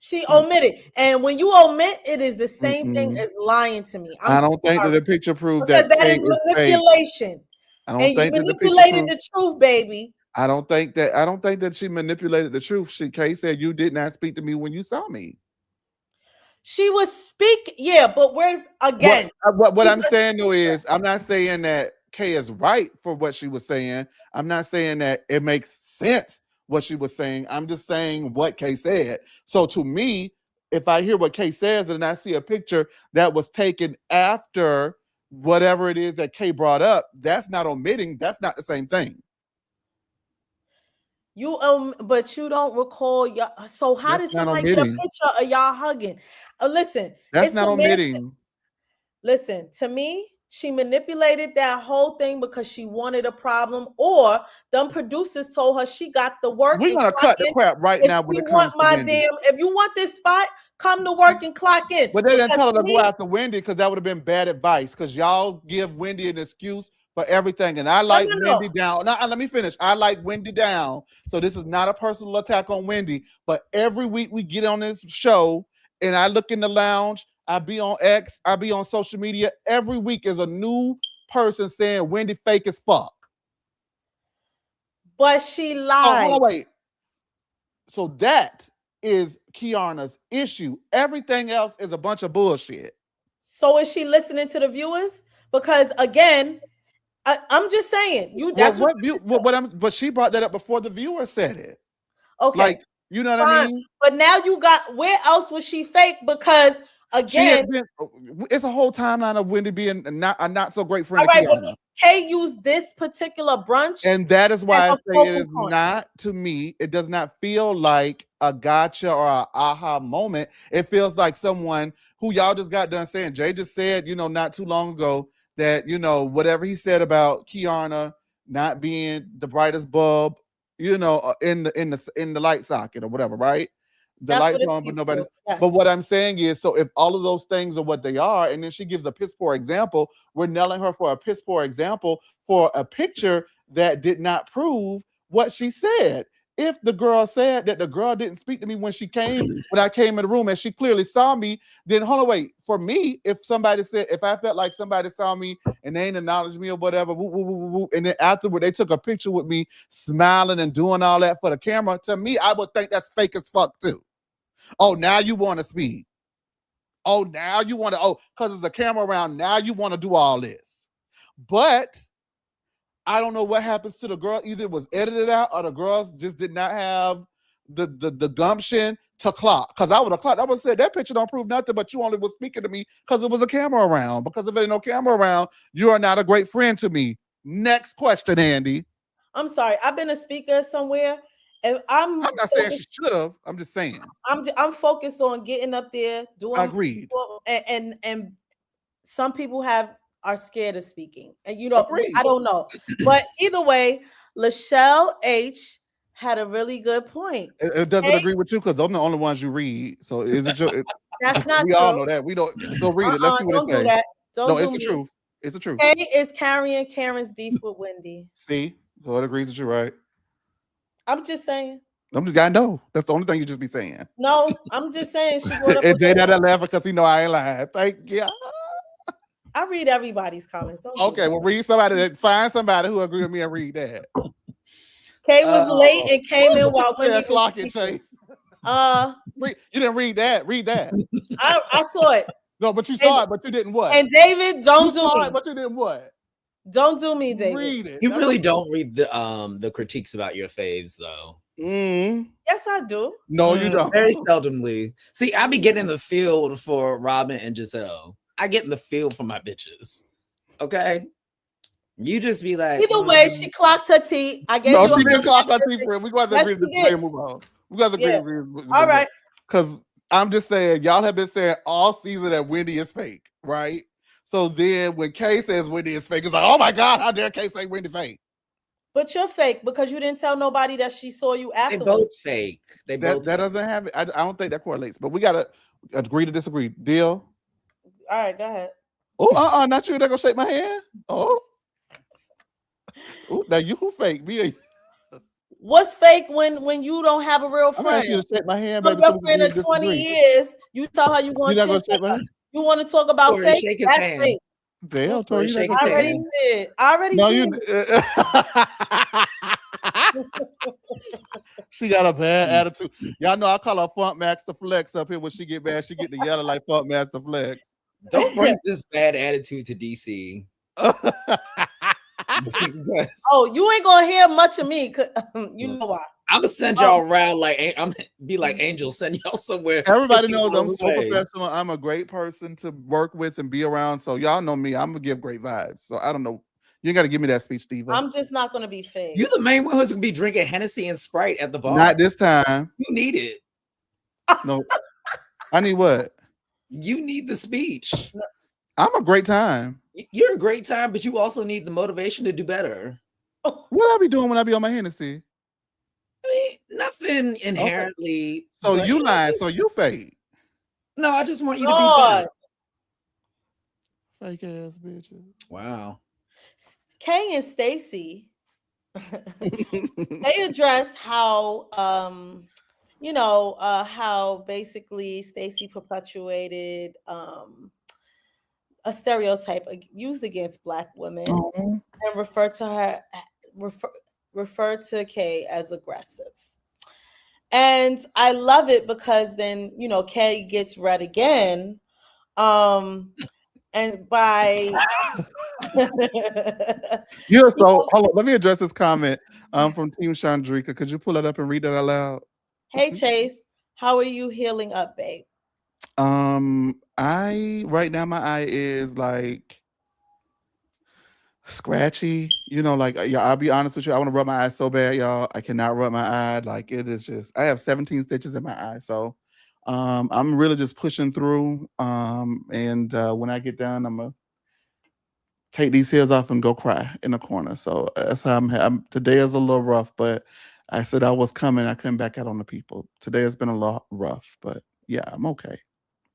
She omitted, and when you omit, it is the same thing as lying to me. I don't think that the picture proved that is manipulation. I don't think you manipulated the truth, baby. I don't think that she manipulated the truth. Kay said you did not speak to me when you saw me. She was but we're again. What I'm saying though is, I'm not saying that Kay is right for what she was saying. I'm not saying that it makes sense what she was saying. I'm just saying what Kay said. So to me, if I hear what Kay says and I see a picture that was taken after whatever it is that Kay brought up, that's not omitting. That's not the same thing. But you don't recall so how did somebody get a picture of y'all hugging? Listen, that's not omitting. Listen, to me, she manipulated that whole thing because she wanted a problem, or them producers told her she got the work. We're gonna cut the crap right now. When it comes to Wendy. If you want this spot, come to work and clock in. But they didn't tell her to go after Wendy because that would have been bad advice. Because y'all give Wendy an excuse for everything, and I like Wendy down. Now let me finish. I like Wendy down. So this is not a personal attack on Wendy. But every week we get on this show, and I look in the lounge. I be on X, I be on social media. Every week is a new person saying Wendy fake as fuck. But she lied. Oh, wait. So that is Kiana's issue. Everything else is a bunch of bullshit. So is she listening to the viewers? Because again, I'm just saying, but she brought that up before the viewer said it. Okay. Like, you know what I mean? But now you got, where else was she fake? Because again, it's a whole timeline of Wendy being a not so great friend. All right, but Kay used this particular brunch, and that is why I say it is not, to me, it does not feel like a gotcha or a aha moment. It feels like someone who y'all just got done saying. Jay just said, not too long ago that whatever he said about Kiana not being the brightest bulb, in the light socket or whatever, right? The That's what lights it on, but speaks nobody. to. Yes. But what I'm saying is, so if all of those things are what they are, and then she gives a piss poor example, we're nailing her for a piss poor example for a picture that did not prove what she said. If the girl said that the girl didn't speak to me when I came in the room and she clearly saw me, then hold on, wait. For me, if I felt like somebody saw me and they ain't acknowledged me or whatever, woo, woo, woo, woo, and then afterward they took a picture with me smiling and doing all that for the camera, to me, I would think that's fake as fuck too. Oh, now you want to speak. Oh, now you want to, because there's a camera around, now you want to do all this. But I don't know what happens to the girl. Either it was edited out or the girls just did not have the gumption to clock. Because I would have clocked. I would have said, that picture don't prove nothing, but you only was speaking to me because there was a camera around. Because if there ain't no camera around, you are not a great friend to me. Next question, Andy. I'm sorry. I've been a speaker somewhere. And I'm not saying she should have. I'm just saying. I'm focused on getting up there, doing. Agreed. And some people are scared of speaking, and Agreed. I don't know, but either way, Lachelle H had a really good point. It doesn't agree with you because those are the only ones you read. So is it your? That's not we true. all know that. We don't. So read it. Let's see what it says. No, it's the truth. It's the truth. Kay is carrying Karen's beef with Wendy. See, so it agrees with you, right? I'm just saying. I know. That's the only thing you just be saying. No, I'm just saying. She brought up and Jay that laughing because he know I ain't lying. Thank you. I read everybody's comments. Okay, well, find somebody who agree with me and read that. Kay was late and came in while Wendy was clock it, Chase. You didn't read that. Read that. I saw it. No, but you saw it, but you didn't what? And David, don't do me. But you didn't what? Don't do me, David. Read it. You really don't read the critiques about your faves, though. Yes, I do. No, you don't. Very seldomly. See, I be getting the field for Robin and Giselle. I get in the field for my bitches. Okay? You just be like... Either way, she clocked her tea. I gave she didn't clock her tea, friend. We got to agree to move on. We got to agree. All right. Because I'm just saying, y'all have been saying all season that Wendy is fake, right? So then when Kay says Wendy is fake, it's like, oh my God, how dare Kay say Wendy fake? But you're fake because you didn't tell nobody that she saw you afterwards. They both fake. That doesn't have it. I don't think that correlates. But we gotta agree to disagree. Deal? All right, go ahead. Oh, not you. They're gonna shake my hand. Oh, now you who fake me? What's fake when you don't have a real friend? I'm asking you to shake my hand, baby. Your friend of 20 years. You tell her you want to. You want to talk about fake? That's fake. Damn, Tori, I already did. I already did. She got a bad attitude. Y'all know I call her Funk Master Flex up here. When she get mad, she get the yellow like Funk Master Flex. Don't bring this bad attitude to DC. Oh, you ain't gonna hear much of me. You know why? I'm gonna send y'all around I'm be like Angel, send y'all somewhere. Everybody knows I'm so professional. I'm a great person to work with and be around. So y'all know me. I'm gonna give great vibes. So I don't know. You ain't gotta give me that speech, Steve. I'm just not gonna be fake. You the main one who's gonna be drinking Hennessy and Sprite at the bar. Not this time. You need it. No, I need what? You need the speech. I'm a great time. You're a great time, but you also need the motivation to do better. What I be doing when I be on my Hennessy? I mean, nothing inherently. So you lying, so you fake. No, I just want you to be better. Fake ass bitches. Wow. Kay and Stacy, they address how how basically Stacy perpetuated a stereotype used against Black women and refer to Kay as aggressive. And I love it because then, Kay gets read again. And by hold on, let me address this comment from Team Chandrika. Could you pull it up and read that out loud? Hey Chase, how are you healing up, babe? Right now my eye is like scratchy, I'll be honest with you. I want to rub my eye so bad, y'all. I cannot rub my eye. Like, it is just, I have 17 stitches in my eye. So I'm really just pushing through. And when I get done, I'm gonna take these heels off and go cry in the corner. So that's how today is a little rough, but I said I was coming. I couldn't back out on the people. Today has been a lot rough, but yeah, I'm okay.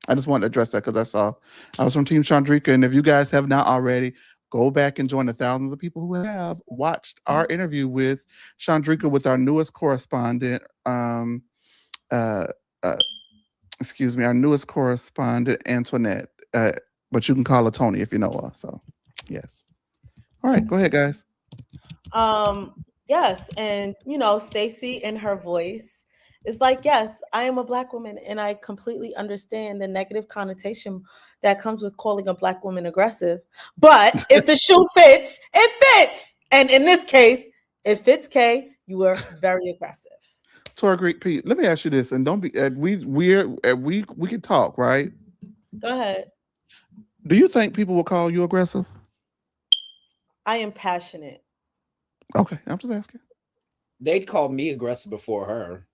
I just wanted to address that because I was from Team Chandrika, and if you guys have not already, go back and join the thousands of people who have watched our interview with Chandrika with our newest correspondent. Uh, uh, excuse me, our newest correspondent, Antoinette. But you can call her Tony if you know her. So, yes. All right, go ahead, guys. Yes, and Stacey in her voice is like, yes, I am a Black woman, and I completely understand the negative connotation that comes with calling a Black woman aggressive. But if the shoe fits, it fits, and in this case, it fits. K, you were very aggressive. Tora Greek Pete, let me ask you this, and don't be we can talk, right? Go ahead. Do you think people will call you aggressive? I am passionate. Okay, I'm just asking. They'd call me aggressive before her.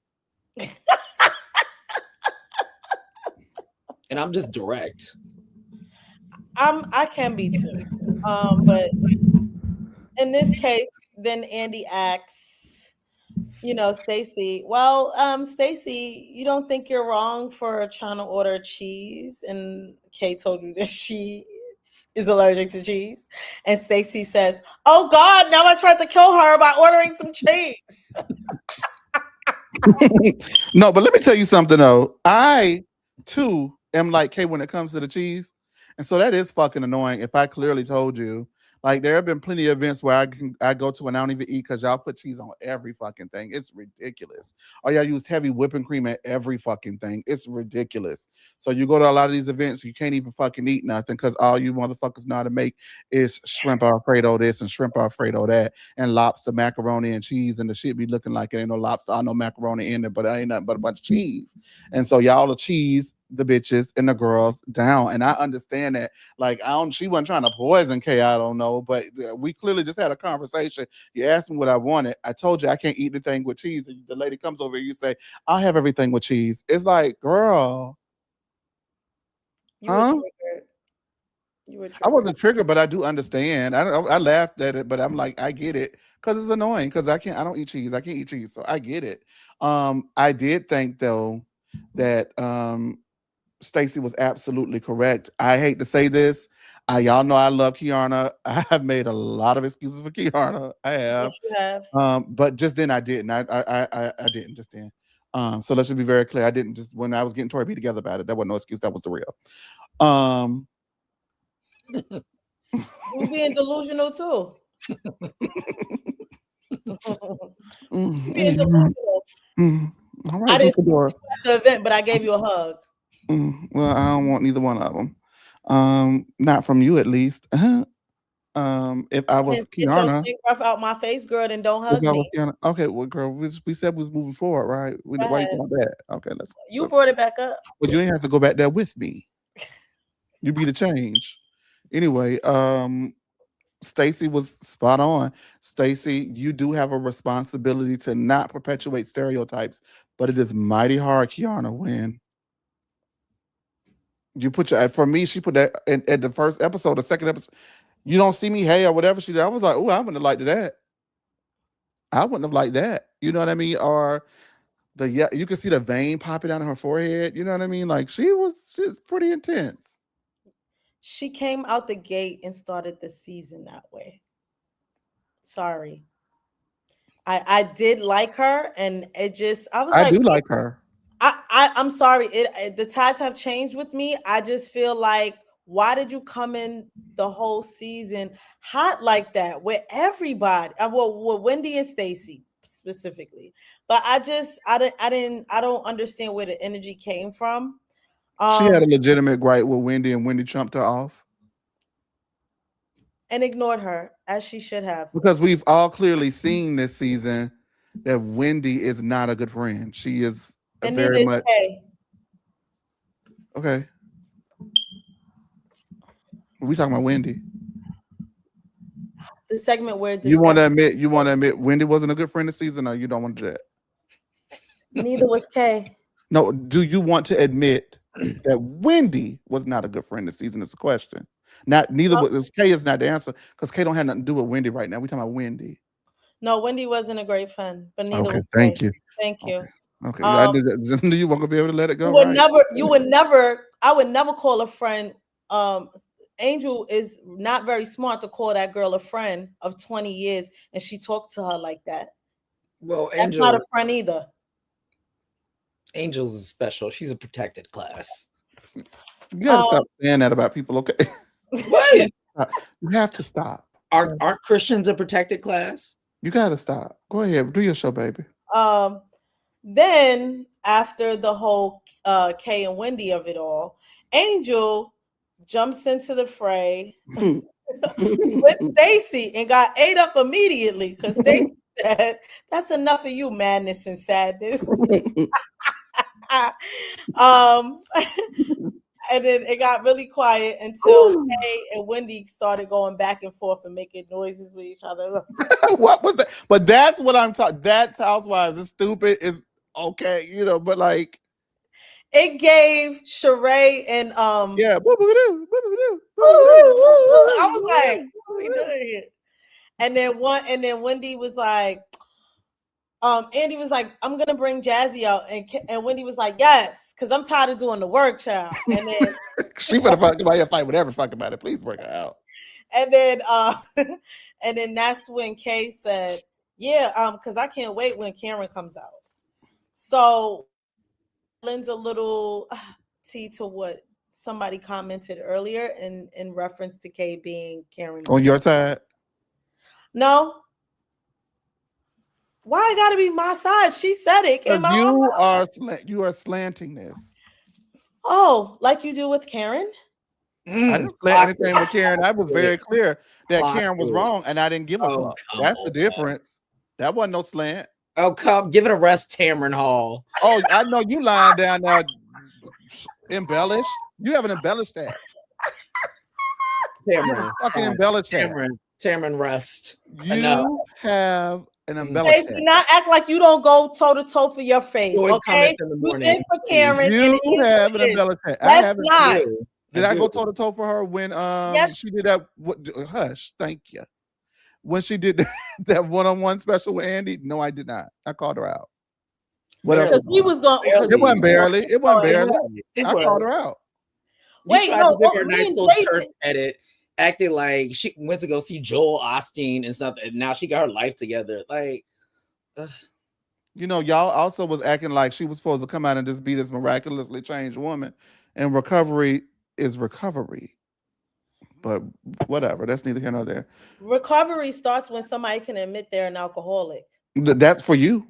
And I'm just direct. I can be too. But in this case, then Andy asks, Stacey, well, Stacey, you don't think you're wrong for trying to order cheese? And Kay told you that she is allergic to cheese. And Stacey says, oh God, now I tried to kill her by ordering some cheese. No, but let me tell you something though. I too am like Kay when it comes to the cheese. And so that is fucking annoying if I clearly told you. Like there have been plenty of events where I go to and I don't even eat because y'all put cheese on every fucking thing. It's ridiculous. Or y'all use heavy whipping cream at every fucking thing. It's ridiculous. So you go to a lot of these events, you can't even fucking eat nothing because all you motherfuckers know how to make is shrimp Alfredo this and shrimp Alfredo that and lobster macaroni and cheese, and the shit be looking like it ain't no lobster or no macaroni in it, but it ain't nothing but a bunch of cheese. And so y'all the cheese the bitches and the girls down. And I understand that. Like, she wasn't trying to poison Kay, I don't know, but we clearly just had a conversation. You asked me what I wanted. I told you I can't eat anything with cheese. And the lady comes over and you say, I'll have everything with cheese. It's like, girl. You were triggered. I wasn't triggered, but I do understand. I laughed at it, but I'm like, I get it because it's annoying because I don't eat cheese. I can't eat cheese, so I get it. I did think though that Stacey was absolutely correct. I hate to say this. Y'all know I love Kiana. I have made a lot of excuses for Kiana. I have. Yes, you have. But just then I didn't. I didn't just then. So let's just be very clear. I didn't just when I was getting Tori B together about it. That wasn't no excuse. That was the real. We're being delusional too. Being delusional. All right, I didn't see you at the event, but I gave you a hug. Well, I don't want neither one of them. Not from you, at least. If I was Get your Kiana, stink breath out my face, girl, and don't hug me. Okay, well, girl, we said we was moving forward, right? Why you going back? Okay, let's. You brought it back up. Well, you ain't have to go back there with me. You be the change. Anyway, Stacey was spot on. Stacey, you do have a responsibility to not perpetuate stereotypes, but it is mighty hard, Kiana, when you put for me, she put that at the first episode, the second episode. You don't see me, hey, or whatever she did. I was like, oh, I wouldn't have liked that. I wouldn't have liked that. You know what I mean? Or you can see the vein popping out of her forehead. You know what I mean? Like she's pretty intense. She came out the gate and started the season that way. Sorry. I did like her, and it just I do like her. I'm sorry. The tides have changed with me. I just feel like, why did you come in the whole season hot like that with everybody? With Wendy and Stacey specifically. But I don't understand where the energy came from. She had a legitimate gripe with Wendy, and Wendy trumped her off. And ignored her, as she should have. Because we've all clearly seen this season that Wendy is not a good friend. She is very much. Kay. Okay. We talking about Wendy. The segment where you want to admit Wendy wasn't a good friend this season, or you don't want to do that? Neither was Kay. No, do you want to admit that Wendy was not a good friend this season? Is the question. Neither was Kay is not the answer because Kay don't have nothing to do with Wendy right now. We talking about Wendy. No, Wendy wasn't a great friend, but neither Okay, was thank Kay. you. Thank you. Okay, I knew that. You won't be able to let it go. I would never call a friend. Angel is not very smart to call that girl a friend of 20 years, and she talked to her like that. Well, that's not a friend either. Angel's is special. She's a protected class. You gotta stop saying that about people, okay? What? You have to stop. Aren't Christians a protected class? You gotta stop. Go ahead, do your show, baby. Then after the whole Kay and Wendy of it all, Angel jumps into the fray with Stacey and got ate up immediately because Stacey said, "That's enough of you, madness and sadness." And then it got really quiet until Kay and Wendy started going back and forth and making noises with each other. What was that? But that's what I'm talking. That's Housewives. It's stupid. It's okay, but like it gave Sheree and yeah. I was like, what are we doing here? And then Wendy was like, Andy was like, I'm gonna bring Jazzy out, and Wendy was like, yes, because I'm tired of doing the work, child. And then she better fuck about your fight, whatever fuck about it. Please work it out. And then and then that's when Kay said, yeah, because I can't wait when Karen comes out. So lends a little tea to what somebody commented earlier in reference to Kay being Karen's on your side. No. Why it gotta be my side? She said it. You are slanting this. Oh, like you do with Karen? I didn't slant anything with Karen. I was very clear that Karen was wrong, and I didn't give a fuck. That's the difference. That wasn't no slant. Oh, give it a rest, Tamron Hall. Oh, I know you lying down there embellished. You haven't embellished that. Tamron. Fucking embellished that. Tamron rest. You have an embellishment. Stacey, not act like you don't go toe to toe for your faith, okay? You did for Karen. You have an embellishment. Let's not. Did I go toe to toe for her when she did that? Hush, thank you. When she did that one-on-one special with Andy, no, I did not. I called her out. Because he was going. It wasn't barely. It wasn't barely. I called her out. Wait, no, give her a nice little church edit, acting like she went to go see Joel Osteen and stuff, and now she got her life together. Like, y'all also was acting like she was supposed to come out and just be this miraculously changed woman, and recovery is recovery. But whatever, that's neither here nor there. Recovery starts when somebody can admit they're an alcoholic. That's for you.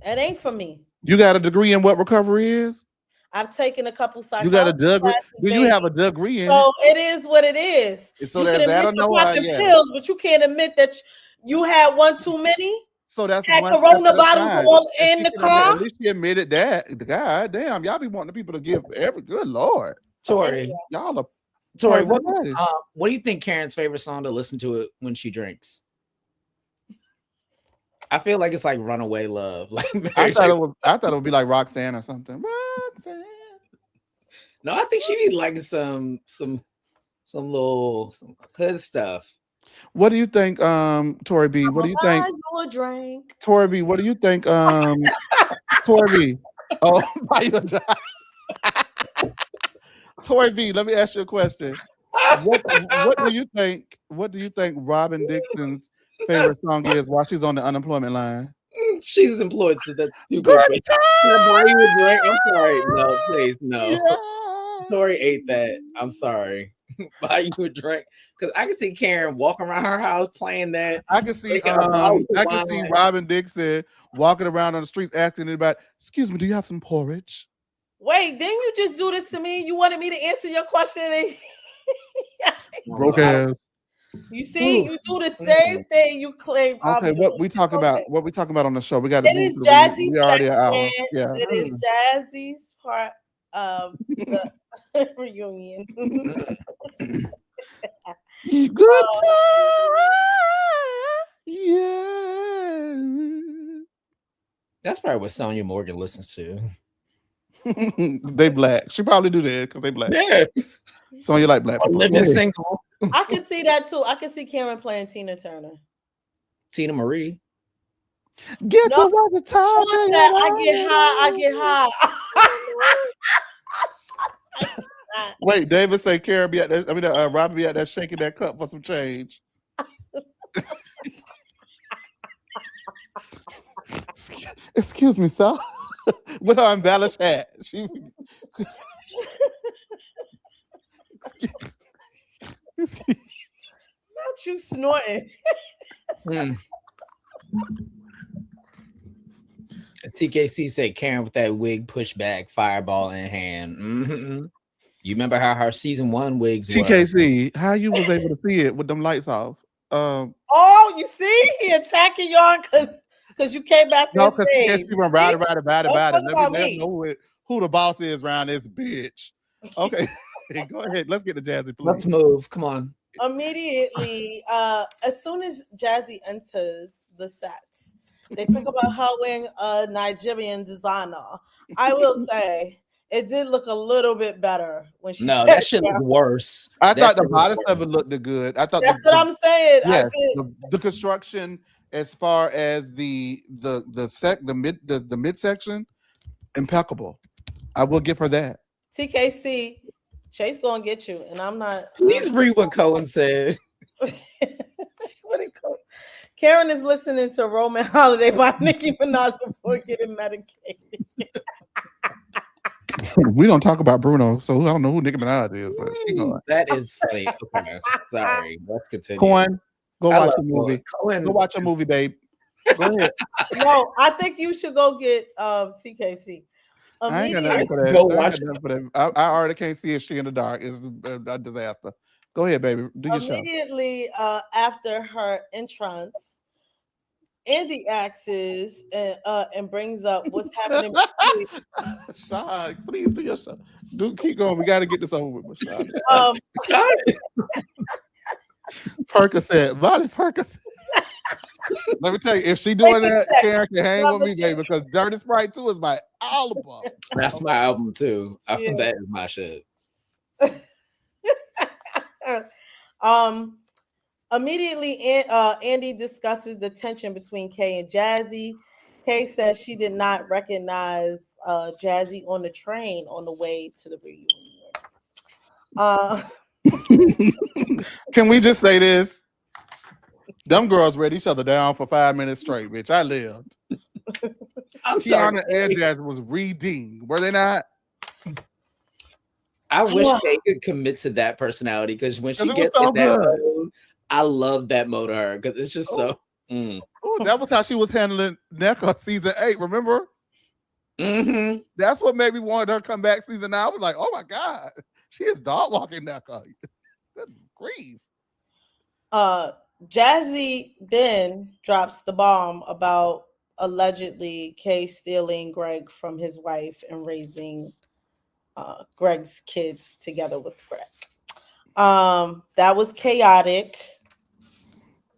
It ain't for me. You got a degree in what recovery is? I've taken a couple psychology. You got a degree. Do you have a degree in so it is what it is. So you there's that or no pills, but you can't admit that you had one too many. So that's had Corona bottles all in the car. At least she admitted that. God damn, y'all be wanting the people to give every good Lord. Tori, y'all are. Tori, what do you think Karen's favorite song to listen to it when she drinks? I feel like it's like "Runaway Love." Like I thought it would be like Roxanne or something. Roxanne. No, I think she be liking some hood stuff. What do you think, Tori B? What do you think? A drink. Tori B, what do you think, Tori B? Oh, buy you a drink. Tori B, let me ask you a question. What do you think? What do you think Robin Dixon's favorite song is while she's on the unemployment line? She's employed, so that's stupid. I'm sorry. No, please, no. Yeah. Tori ate that. I'm sorry. Buy you a drink. Because I can see Karen walking around her house playing that. I can see Robin Dixon walking around on the streets asking about, excuse me, do you have some porridge? Wait, didn't you just do this to me? You wanted me to answer your question. Okay. You see, you do the same thing you claim. Okay, what we talking about on the show? We got to. It is Jazzy's we already out. Yeah, it is Jazzy's part of the reunion. Good time, yeah. That's probably what Sonia Morgan listens to. They black. She probably do that because they black. Yeah. So you like black people. Go Living ahead. single. I can see that too. I can see Karen playing Tina Turner. Tina Marie. Get No, to work the time. Sean said, I get high. Wait, David say Karen be at that. I mean, Robin be at that shaking that cup for some change. Excuse me, sir. With her embellished hat, she. Not you snorting. TKC said Karen with that wig pushback, fireball in hand. Mm-hmm. You remember how her season 1 wigs were? TKC, how you was able to see it with them lights off? Oh, you see, he attacking y'all because you came back No, this because way. people ride it. Don't Let talk me about let me. them know who the boss is around this bitch. Okay, go ahead. Let's get to Jazzy, please. Let's move. Come on. Immediately, as soon as Jazzy enters the sets, they talk about her wearing a Nigerian designer. I will say it did look a little bit better when she said that shit looked worse. I That thought the shit was bodice worse. of it looked good. I thought that's what I'm saying. Yes, I did. the construction as far as the midsection, impeccable. I will give her that. TKC, Chase gonna get you, and I'm not. Please read what Cohen said. What it called? Karen is listening to Roman Holiday by Nicki Minaj before getting medicated. We don't talk about Bruno, so I don't know who Nicki Minaj is, but keep going. That is funny. Okay. Sorry. Let's continue. Cohen, go I watch love a movie. Cohen. Go watch a movie, babe. Go ahead. No, I think you should go get TKC. I ain't got nothing for that. Go I ain't watch got nothing for that. I already can't see a she in the dark. It's a disaster. Go ahead, baby. Do your show. Immediately after her entrance, Andy axes and brings up what's happening. Sean, please do your show. Keep going. We got to get this over with, Sean. Percocet, body Percocet. Let me tell you, if she doing that, Karen can hang with me, baby, because Dirty Sprite 2 is my album. That's my album too. That is my shit. Immediately, Andy discusses the tension between Kay and Jazzy. Kay says she did not recognize Jazzy on the train on the way to the reunion. Can we just say this? Them girls read each other down for 5 minutes straight, bitch. I lived. Kiana and Jazzy was redeemed, were they not? I wish they could commit to that personality because when she gets so in that mode, I love that mode of her because it's just so. Oh, that was how she was handling NECA season 8. Remember? Mm-hmm. That's what made me want her to come back season 9. I was like, oh my god, she is dog walking NECA. Good grief. Jazzy then drops the bomb about allegedly Kay stealing Greg from his wife and raising Greg's kids together with Greg. That was chaotic,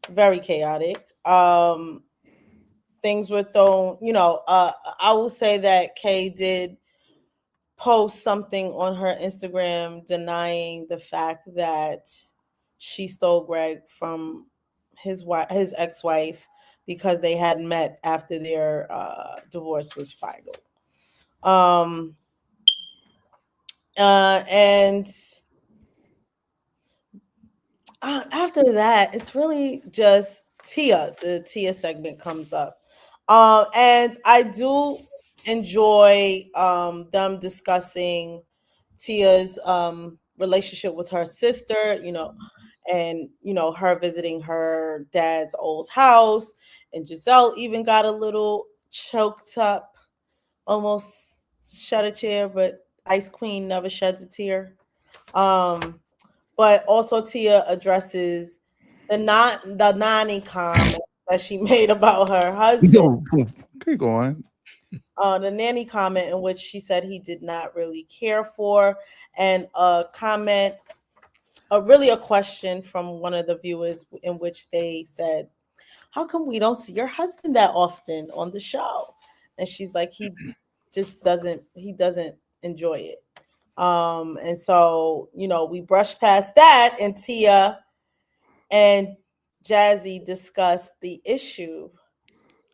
very chaotic. Things were thrown, I will say that Kay did post something on her Instagram denying the fact that she stole Greg from his ex-wife because they had met after their divorce was final. And after that, it's really just Tia. The Tia segment comes up. And I do enjoy them discussing Tia's relationship with her sister, and her visiting her dad's old house. And Giselle even got a little choked up, almost shed a tear, but Ice Queen never sheds a tear. But also Tia addresses the nanny comment that she made about her husband. Keep going. The nanny comment in which she said he did not really care for, and a comment, really a question from one of the viewers in which they said, how come we don't see your husband that often on the show? And she's like, he just doesn't enjoy it. And so, we brushed past that, and Tia and Jazzy discussed the issue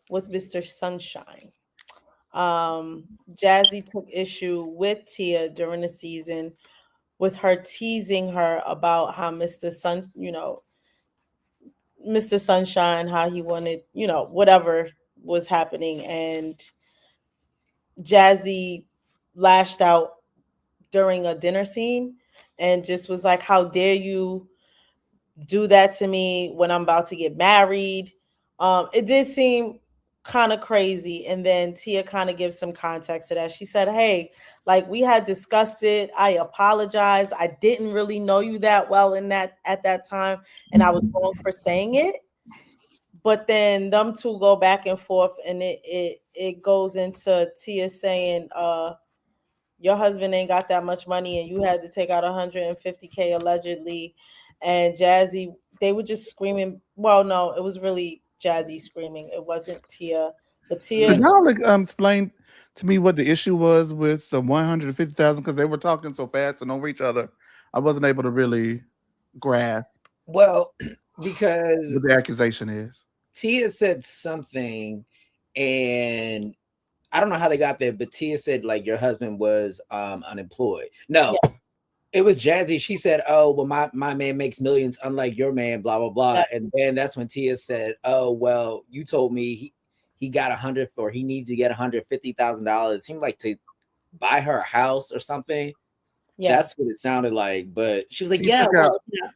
with Mr. Sunshine. Jazzy took issue with Tia during the season with her teasing her about how Mr. Sunshine, how he wanted, whatever was happening, and Jazzy lashed out during a dinner scene and just was like, how dare you do that to me when I'm about to get married? It did seem kind of crazy. And then Tia kind of gives some context to that. She said, hey, like, we had discussed it. I apologize. I didn't really know you that well at that time, and I was wrong for saying it. But then them two go back and forth, and it goes into Tia saying, your husband ain't got that much money and you had to take out 150K allegedly. And Jazzy, they were just screaming. Well, no, it was really Jazzy screaming. It wasn't Tia. But Tia. Could y'all explain to me what the issue was with the 150,000? Because they were talking so fast and over each other. I wasn't able to really grasp. Well, because what the accusation is. Tia said something, and I don't know how they got there, but Tia said like your husband was unemployed. No, yeah. It was Jazzy. She said, "Oh, well, my man makes millions, unlike your man." Blah blah blah. Yes. And then that's when Tia said, "Oh, well, you told me he got 100 or he needed to get $150,000. It seemed like to buy her a house or something." Yeah, that's what it sounded like. But she was like, "Yeah."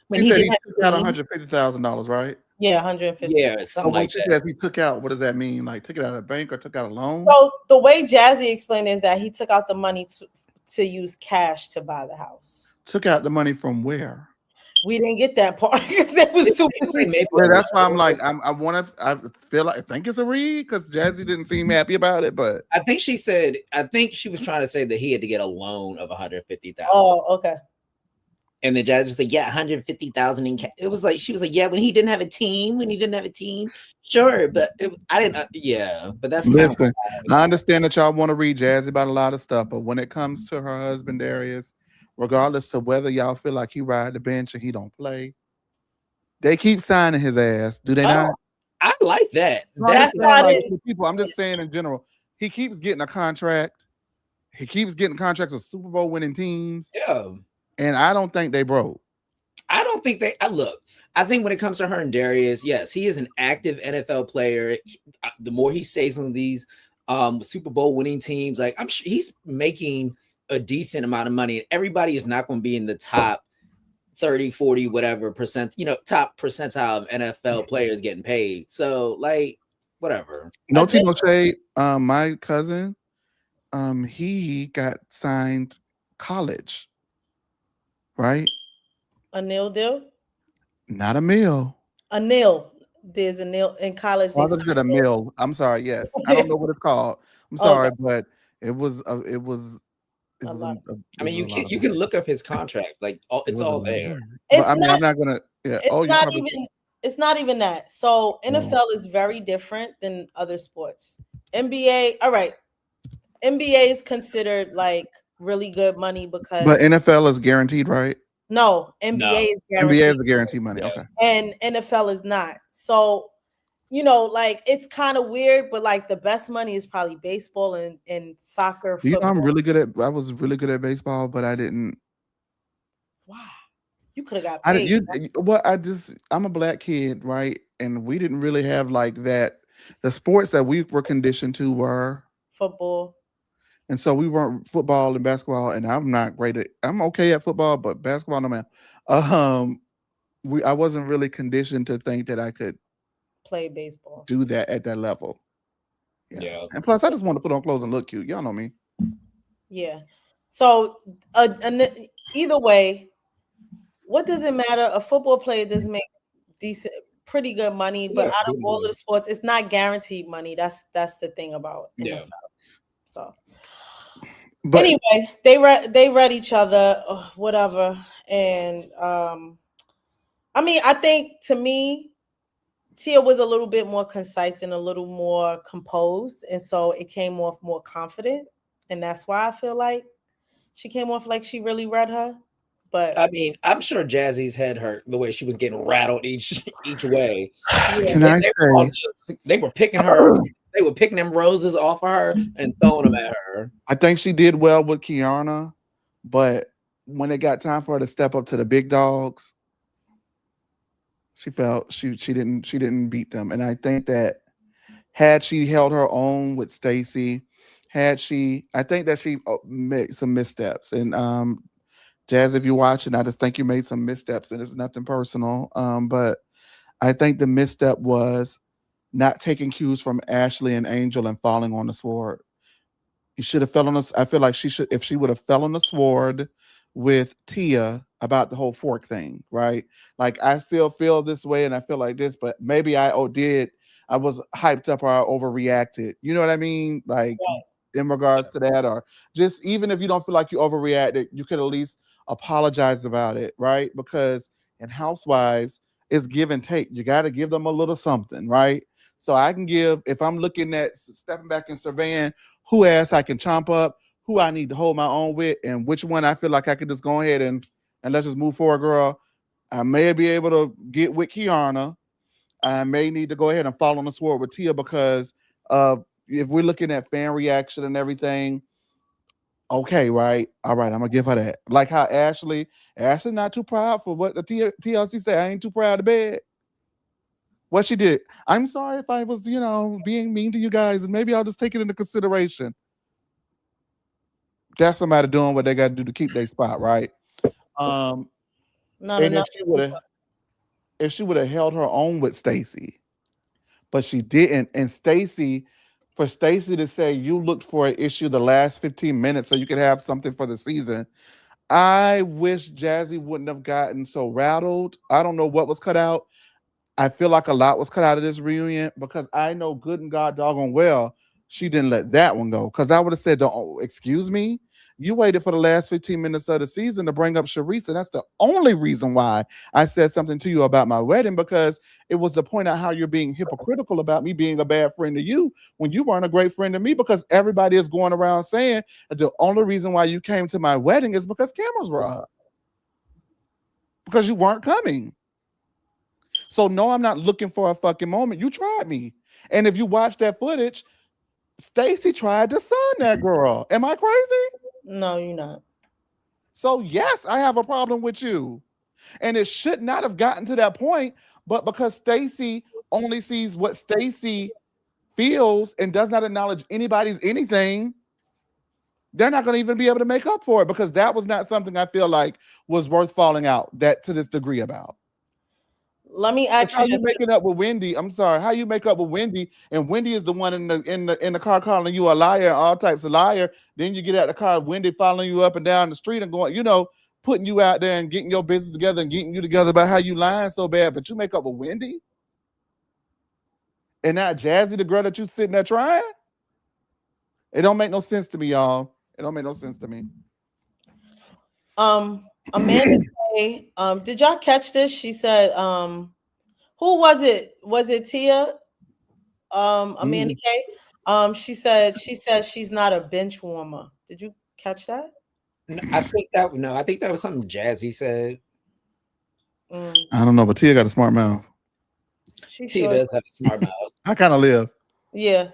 When he took out $150,000, right? Yeah, 150. Yeah, something like that. Says he took out, what does that mean? Like took it out of a bank or took out a loan? So the way Jazzy explained is that he took out the money to use cash to buy the house. Took out the money from where? We didn't get that part because it was too busy. Yeah, that's why I'm like, I think it's a read because Jazzy didn't seem happy about it, but I think she was trying to say that he had to get a loan of 150,000. Oh, okay. And then Jazz was like, yeah, 150,000 in cash. It was like, she was like, yeah, when he didn't have a team, sure. But I didn't, yeah. But that's listen, I understand that y'all want to read Jazzy about a lot of stuff, but when it comes to her husband, Darius, regardless of whether y'all feel like he ride the bench and he don't play, they keep signing his ass. Do they not? I like that. No, that's not like it. People, I'm just saying in general, he keeps getting a contract. He keeps getting contracts with Super Bowl winning teams. Yeah. And I don't think they broke. I don't think they look. I think when it comes to her and Darius, yes, he is an active NFL player. The more he stays on these Super Bowl winning teams, like I'm sure he's making a decent amount of money. Everybody is not going to be in the top 30, 40, whatever percent, top percentile of NFL players getting paid. So like whatever. No Tino Shade, my cousin, he got signed college. Right? A nil deal? Not a meal. A nil. There's a nil in college. I looked at a mill. I'm sorry. Yes, I don't know what it's called. I'm sorry, but it was. I mean, you can look up his contract. Like it's all there. I'm not gonna. Yeah. It's not even that. So NFL is very different than other sports. NBA. All right. NBA is considered like really good money because. But NFL is guaranteed, right? No, NBA is guaranteed. NBA is the guaranteed money. Okay. And NFL is not. So, like it's kind of weird, but like the best money is probably baseball and soccer. You know, I was really good at baseball, but I didn't. Wow. You could have got paid. I'm a black kid, right? And we didn't really have like that. The sports that we were conditioned to were football. And so we weren't football and basketball, and I'm okay at football, but basketball, no man. I wasn't really conditioned to think that I could play baseball, do that at that level. Yeah. And plus, I just want to put on clothes and look cute. Y'all know me. Yeah. So either way, what does it matter? A football player does make pretty good money, but out of all of the sports, it's not guaranteed money. That's the thing about NFL. So. But anyway, they read each other, whatever, and I mean, I think to me, Tia was a little bit more concise and a little more composed, and so it came off more confident. and that's why I feel like she came off like she really read her. But I mean, I'm sure Jazzy's head hurt the way she was getting rattled each way. yeah, Can I say? They were picking her. They were picking them roses off of her and throwing them at her. I think she did well with Kiana, but when it got time for her to step up to the big dogs, she felt she didn't beat them. And I think that had she held her own with Stacy, I think that she made some missteps. And Jazz, if you're watching, I just think you made some missteps, and it's nothing personal. But I think the misstep was not taking cues from Ashley and Angel and falling on the sword. You should have fell on us. I feel like she should, if she would have fell on the sword with Tia about the whole fork thing, right? Like I still feel this way and I feel like this, but maybe I was hyped up or I overreacted. You know what I mean? Like in regards to that, or just even if you don't feel like you overreacted, you could at least apologize about it, right? Because in Housewives, it's give and take. You got to give them a little something, right? So I can give, if I'm looking at stepping back and surveying who ass I can chomp up, who I need to hold my own with, and which one I feel like I could just go ahead and let's just move forward, girl. I may be able to get with Kiana. I may need to go ahead and fall on the sword with Tia because if we're looking at fan reaction and everything, okay, right? All right, I'm gonna give her that. Like how Ashley not too proud for what the TLC said. I ain't too proud of bed. What she did. I'm sorry if I was, being mean to you guys, and maybe I'll just take it into consideration. That's somebody doing what they got to do to keep their spot, right? not And enough. if she would have held her own with Stacy, but she didn't, and for Stacy to say you looked for an issue the last 15 minutes so you could have something for the season, I wish Jazzy wouldn't have gotten so rattled. I don't know what was cut out. I feel like a lot was cut out of this reunion because I know good and God doggone well she didn't let that one go. Because I would have said, "Oh, excuse me, you waited for the last 15 minutes of the season to bring up Sharice, and that's the only reason why I said something to you about my wedding, because it was to point out how you're being hypocritical about me being a bad friend to you when you weren't a great friend to me, because everybody is going around saying that the only reason why you came to my wedding is because cameras were up, because you weren't coming. So no, I'm not looking for a fucking moment. You tried me. And if you watch that footage, Stacy tried to son that girl. Am I crazy? No, you're not. So yes, I have a problem with you. And it should not have gotten to that point, but because Stacy only sees what Stacy feels and does not acknowledge anybody's anything, they're not going to even be able to make up for it, because that was not something I feel like was worth falling out that to this degree about. Let me ask How you you this. make it up with Wendy? I'm sorry. How you make up with Wendy, and Wendy is the one in the car calling you a liar, all types of liar. Then you get out the car, Wendy following you up and down the street and going, putting you out there and getting your business together and getting you together about how you lying so bad, but you make up with Wendy? And not Jazzy, the girl that you sitting there trying? It don't make no sense to me, y'all. It don't make no sense to me. Amanda Kay, did y'all catch this? She said, who was it? Was it Tia? Amanda Kay? She said she's not a bench warmer. Did you catch that? I think that was something Jazzy said. I don't know, but Tia got a smart mouth. Tia does have a smart mouth. I kind of live. Yeah.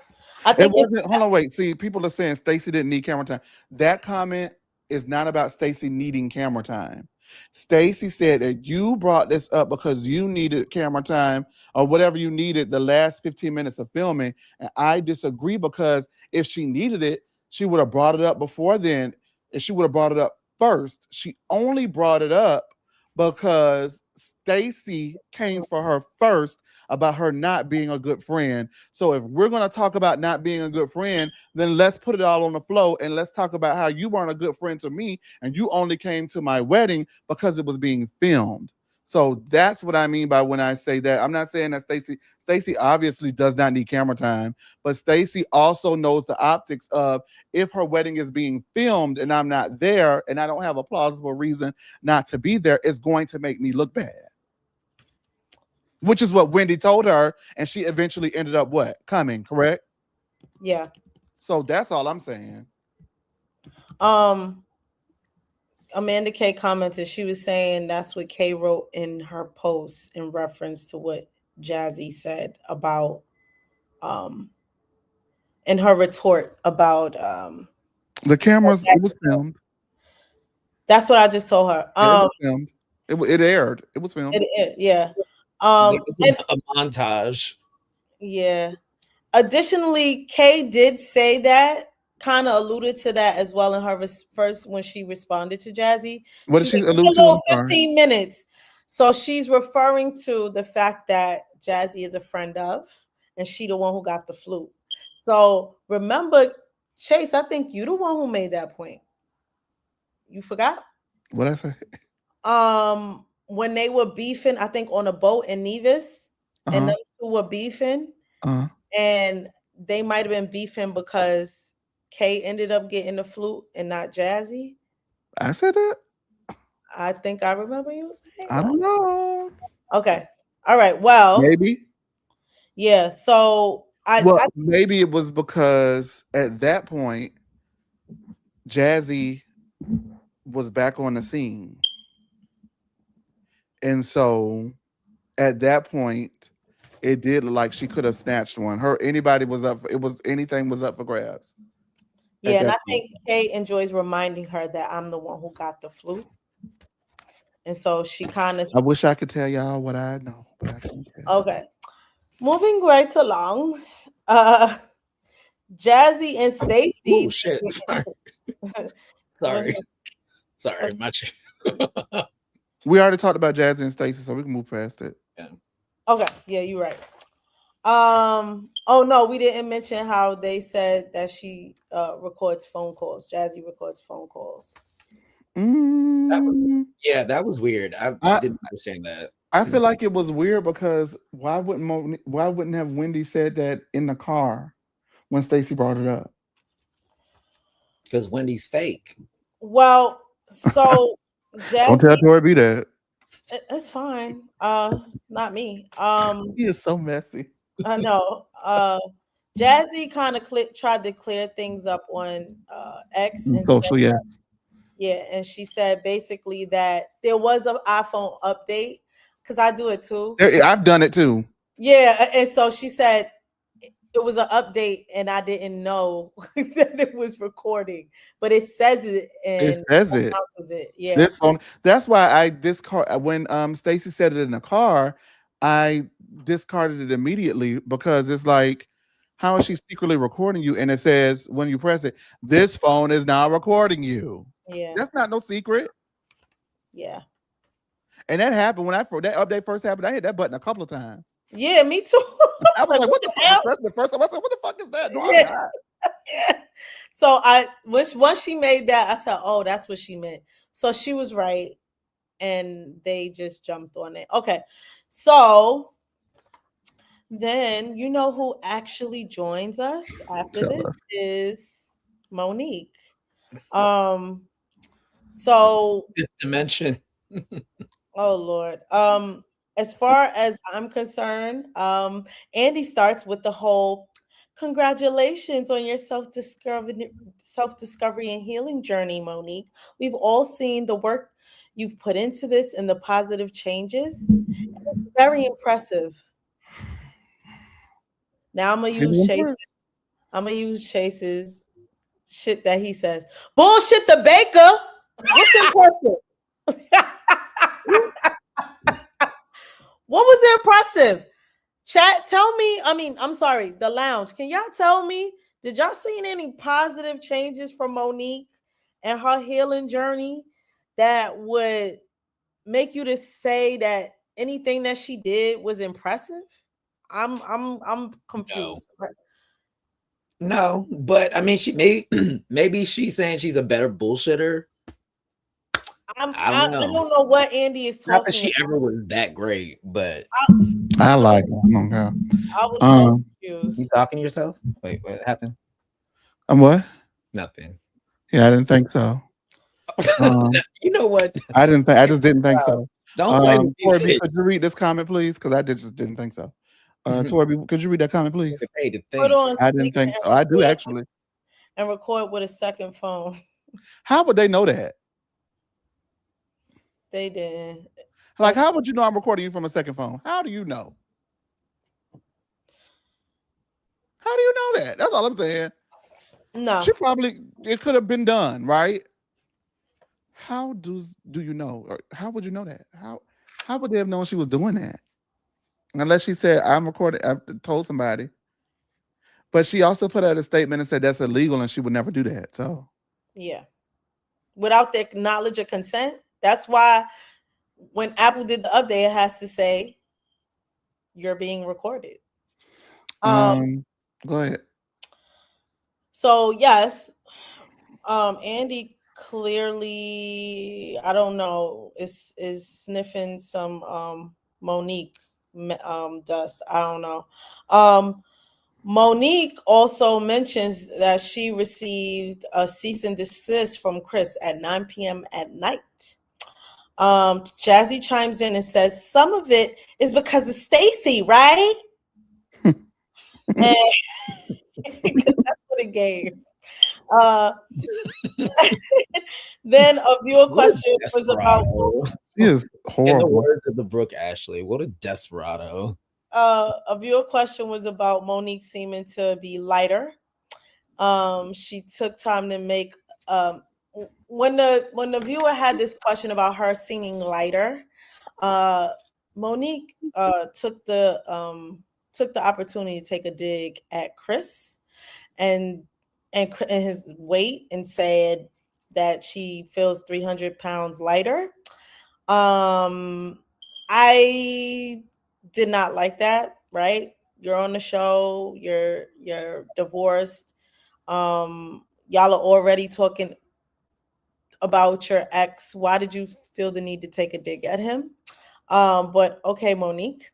I think it wasn't. Hold on, wait. See, people are saying Stacey didn't need camera time. That comment is not about Stacey needing camera time. Stacey said that you brought this up because you needed camera time or whatever you needed the last 15 minutes of filming. And I disagree, because if she needed it, she would have brought it up before then. And she would have brought it up first. She only brought it up because Stacey came for her first about her not being a good friend. So if we're going to talk about not being a good friend, then let's put it all on the flow and let's talk about how you weren't a good friend to me and you only came to my wedding because it was being filmed. So that's what I mean by when I say that. I'm not saying that Stacey obviously does not need camera time, but Stacey also knows the optics of if her wedding is being filmed and I'm not there and I don't have a plausible reason not to be there, it's going to make me look bad. Which is what Wendy told her, and she eventually ended up what? Coming, correct? Yeah. So that's all I'm saying. Amanda K commented, she was saying that's what K wrote in her post in reference to what Jazzy said about in her retort about the cameras. It was filmed. That's what I just told her. Yeah, it was filmed. It aired. It was filmed. Yeah. There was a montage. Yeah. Additionally, Kay did say that, kind of alluded to that as well in her first when she responded to Jazzy. What did she allude to? 15 minutes. So she's referring to the fact that Jazzy is a friend of, and she the one who got the flute. So remember, Chase, I think you the one who made that point. You forgot? What I say? When they were beefing, I think on a boat in Nevis, and them two were beefing, and they might have been beefing because Kay ended up getting the flute and not Jazzy. I said that. I think I remember you saying I don't know. Okay. All right. Well, maybe. Yeah. So maybe it was because at that point, Jazzy was back on the scene. And so at that point, it did look like she could have snatched one. Anything was up for grabs. Yeah, and I think Kay enjoys reminding her that I'm the one who got the flute. And so she kind of... I wish I could tell y'all what I know, but I can't tell. Okay. Moving right along. Jazzy and Stacey. Oh, shit. Sorry. Much. We already talked about Jazzy and Stacey, so we can move past it. Yeah. Okay. Yeah, you're right. Oh no, we didn't mention how they said that she records phone calls. Jazzy records phone calls. That was weird. I didn't understand that. I feel like it was weird because why wouldn't have Wendy said that in the car when Stacey brought it up? Because Wendy's fake. Well, so Jazzy, don't tell Darby that. It's fine. It's not me. He is so messy. I know. Jazzy kind of tried to clear things up on X and social, yeah. Yeah, and she said basically that there was an iPhone update because I do it too. I've done it too. Yeah, and so she said it was an update and I didn't know that it was recording, but it says it and it says it. Yeah, this phone. That's why when Stacey said it in the car, I discarded it immediately because it's like, how is she secretly recording you? And it says when you press it, this phone is now recording you. Yeah, that's not no secret. Yeah, and that happened when that update first happened. I hit that button a couple of times. Yeah, me too. I was like, what the fuck? The first time I said, what the fuck is that? No, yeah. So once she made that, I said, oh, that's what she meant. So she was right, and they just jumped on it. Okay, so then you know who actually joins us after this is Monique. So Fifth dimension. Oh Lord. As far as I'm concerned, Andy starts with the whole congratulations on your self-discovery and healing journey, Monique. We've all seen the work you've put into this and the positive changes. It's very impressive. Now I'm gonna use Chase's shit that he says. Bullshit the baker. What's impressive? What was impressive? Chat, tell me. I'm sorry, the lounge. Can y'all tell me, did y'all see any positive changes from Monique and her healing journey that would make you to say that anything that she did was impressive? I'm confused. No, but I mean, maybe she's saying she's a better bullshitter. I don't know what Andy is talking about. Not that she ever was that great, but I like it. I was so confused. You talking to yourself? Wait, what happened? What? Nothing. Yeah, I didn't think so. You know what? I just didn't think so. Don't blame me. Torby, could you read this comment, please? Because I just didn't think so. Torby, could you read that comment, please? Put on I didn't think so. I do actually. And record with a second phone. How would they know that? They didn't. Like, how would you know I'm recording you from a second phone? How do you know? How do you know that? That's all I'm saying. No. It could have been done, right? How do you know? Or how would you know that? How would they have known she was doing that? Unless she said, I'm recording, I told somebody. But she also put out a statement and said that's illegal and she would never do that. So yeah. Without the knowledge or consent. That's why when Apple did the update, it has to say you're being recorded. Go ahead. So yes, Andy clearly, I don't know, is sniffing some Monique dust. I don't know. Monique also mentions that she received a cease and desist from Chris at 9 p.m. at night. Jazzy chimes in and says some of it is because of Stacy, right? And that's what it gave. Then a viewer question was about. He is horrible. In the words of the Brooke Ashley, what a desperado. A viewer question was about Monique seeming to be lighter. She took time to make when the viewer had this question about her seeming lighter, Monique took the opportunity to take a dig at Chris and his weight and said that she feels 300 pounds lighter. I did not like that, right? You're on the show, you're divorced. Y'all are already talking about your ex. Why did you feel the need to take a dig at him? But okay, Monique.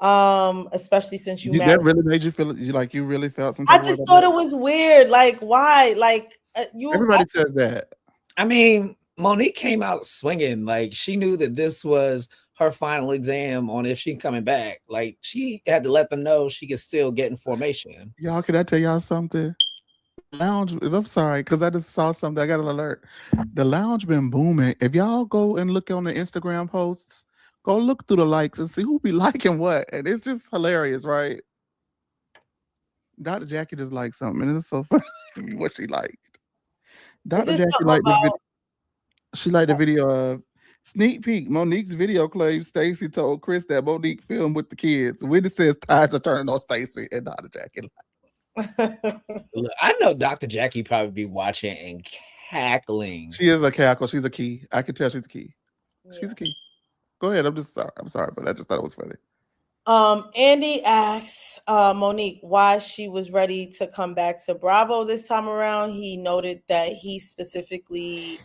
Especially since you married. That really made you feel you really felt some I type of just way thought about it was weird. Like, why? Like, everybody says that. I mean, Monique came out swinging. Like, she knew that this was her final exam on if she coming back. Like, she had to let them know she could still get in formation. Y'all, can I tell y'all something? Lounge, I'm sorry, because I just saw something. I got an alert. The lounge been booming. If y'all go and look on the Instagram posts, go look through the likes and see who be liking what. And it's just hilarious, right? Dr. Jackie just liked something, and it's so funny what she liked. Dr. Jackie liked the video. She liked the video of sneak peek. Monique's video claims Stacy told Chris that Monique filmed with the kids. Wendy says tides are turning on Stacy, and Dr. Jackie. Look, I know Dr. Jackie probably be watching and cackling. She is a cackle. She's a key. I can tell she's a key. She's a key. Go ahead. I'm sorry, but I just thought it was funny. Andy asks Monique why she was ready to come back to Bravo this time around. He noted that he specifically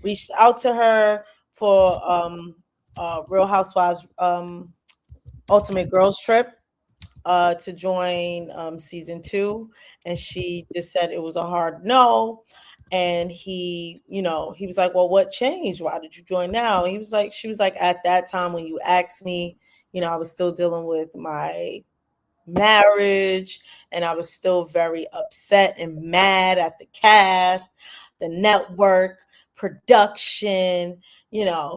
reached out to her for Real Housewives Ultimate Girls Trip to join season 2, and she just said it was a hard no. And he was like, well, what changed? Why did you join now? And she was like, at that time when you asked me, I was still dealing with my marriage and I was still very upset and mad at the cast, the network, production,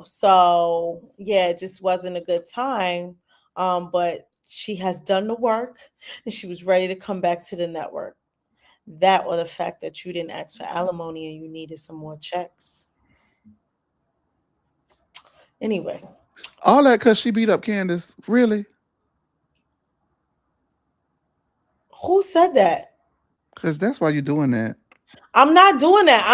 so yeah, it just wasn't a good time. But she has done the work and she was ready to come back to the network. That or the fact that you didn't ask for alimony and you needed some more checks. Anyway. All that because she beat up Candace. Really? Who said that? Because that's why you're doing that. I'm not doing that.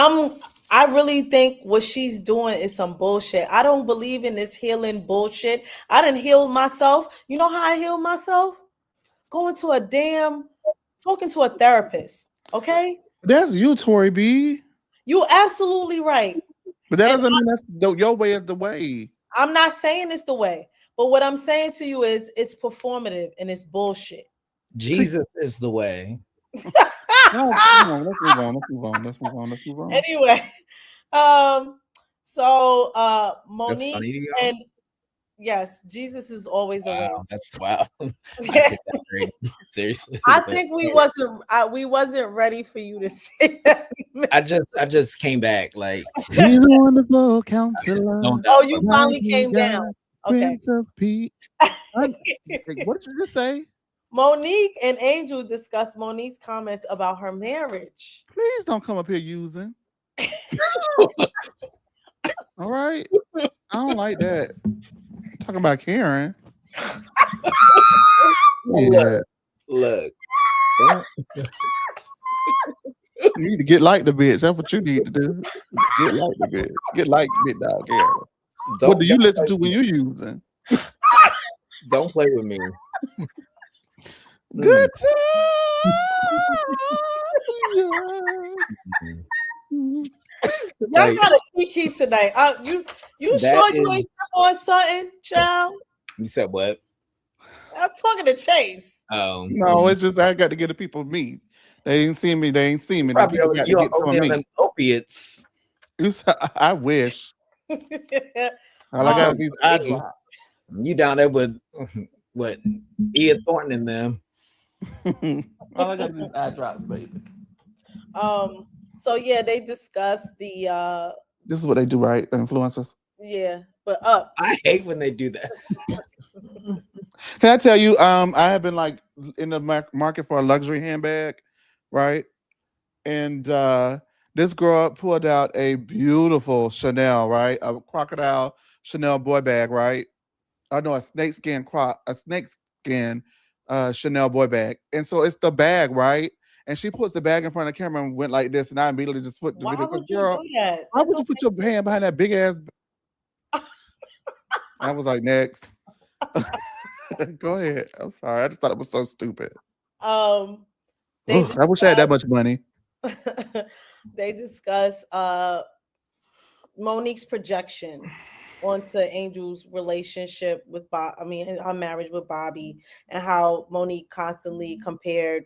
I really think what she's doing is some bullshit. I don't believe in this healing bullshit. I didn't heal myself. You know how I healed myself? Going to talking to a therapist. Okay? That's you, Tori B. You're absolutely right. But that doesn't mean your way is the way. I'm not saying it's the way. But what I'm saying to you is it's performative and it's bullshit. Jesus is the way. Let's move on. Anyway, so Monique and yes, Jesus is always the way. That's wow. Seriously. I think we wasn't ready for you to say that. I just came back like He's a wonderful counselor. Oh, you finally Mighty came God, down. Okay. Prince of Peace. What did you just say? Monique and Angel discussed Monique's comments about her marriage. Please don't come up here using. All right. I don't like that. Talking about Karen. Yeah. look. You need to get like the bitch. That's what you need to do. Get like the bitch. Get like big dog Karen. What do you listen to when you're using? Don't play with me. Good time. Y'all got a kiki tonight. You sure you ain't step on something, child? You said what? I'm talking to Chase. Oh no, it's just I got to get the people me. They ain't seen me. They ain't seen me. The people got to get some of me. Opiates. I wish. All I got is these eye drops. You down there with what? Ian Thornton in them. All I got is these eye drops, baby. So yeah, they discussed the this is what they do, right? The influencers. Yeah, but up. I hate when they do that. Can I tell you, I have been like in the market for a luxury handbag, right? And this girl pulled out a beautiful Chanel, right? A crocodile Chanel boy bag, right? I know a snakeskin Chanel boy bag. And so it's the bag, right? And she puts the bag in front of the camera and went like this, and I immediately just flipped the video. Why would you do that? Why would you put your hand behind that big ass? I was like, next. Go ahead. I'm sorry. I just thought it was so stupid. I wish I had that much money. They discuss Monique's projection onto Angel's relationship with her marriage with Bobby, and how Monique constantly compared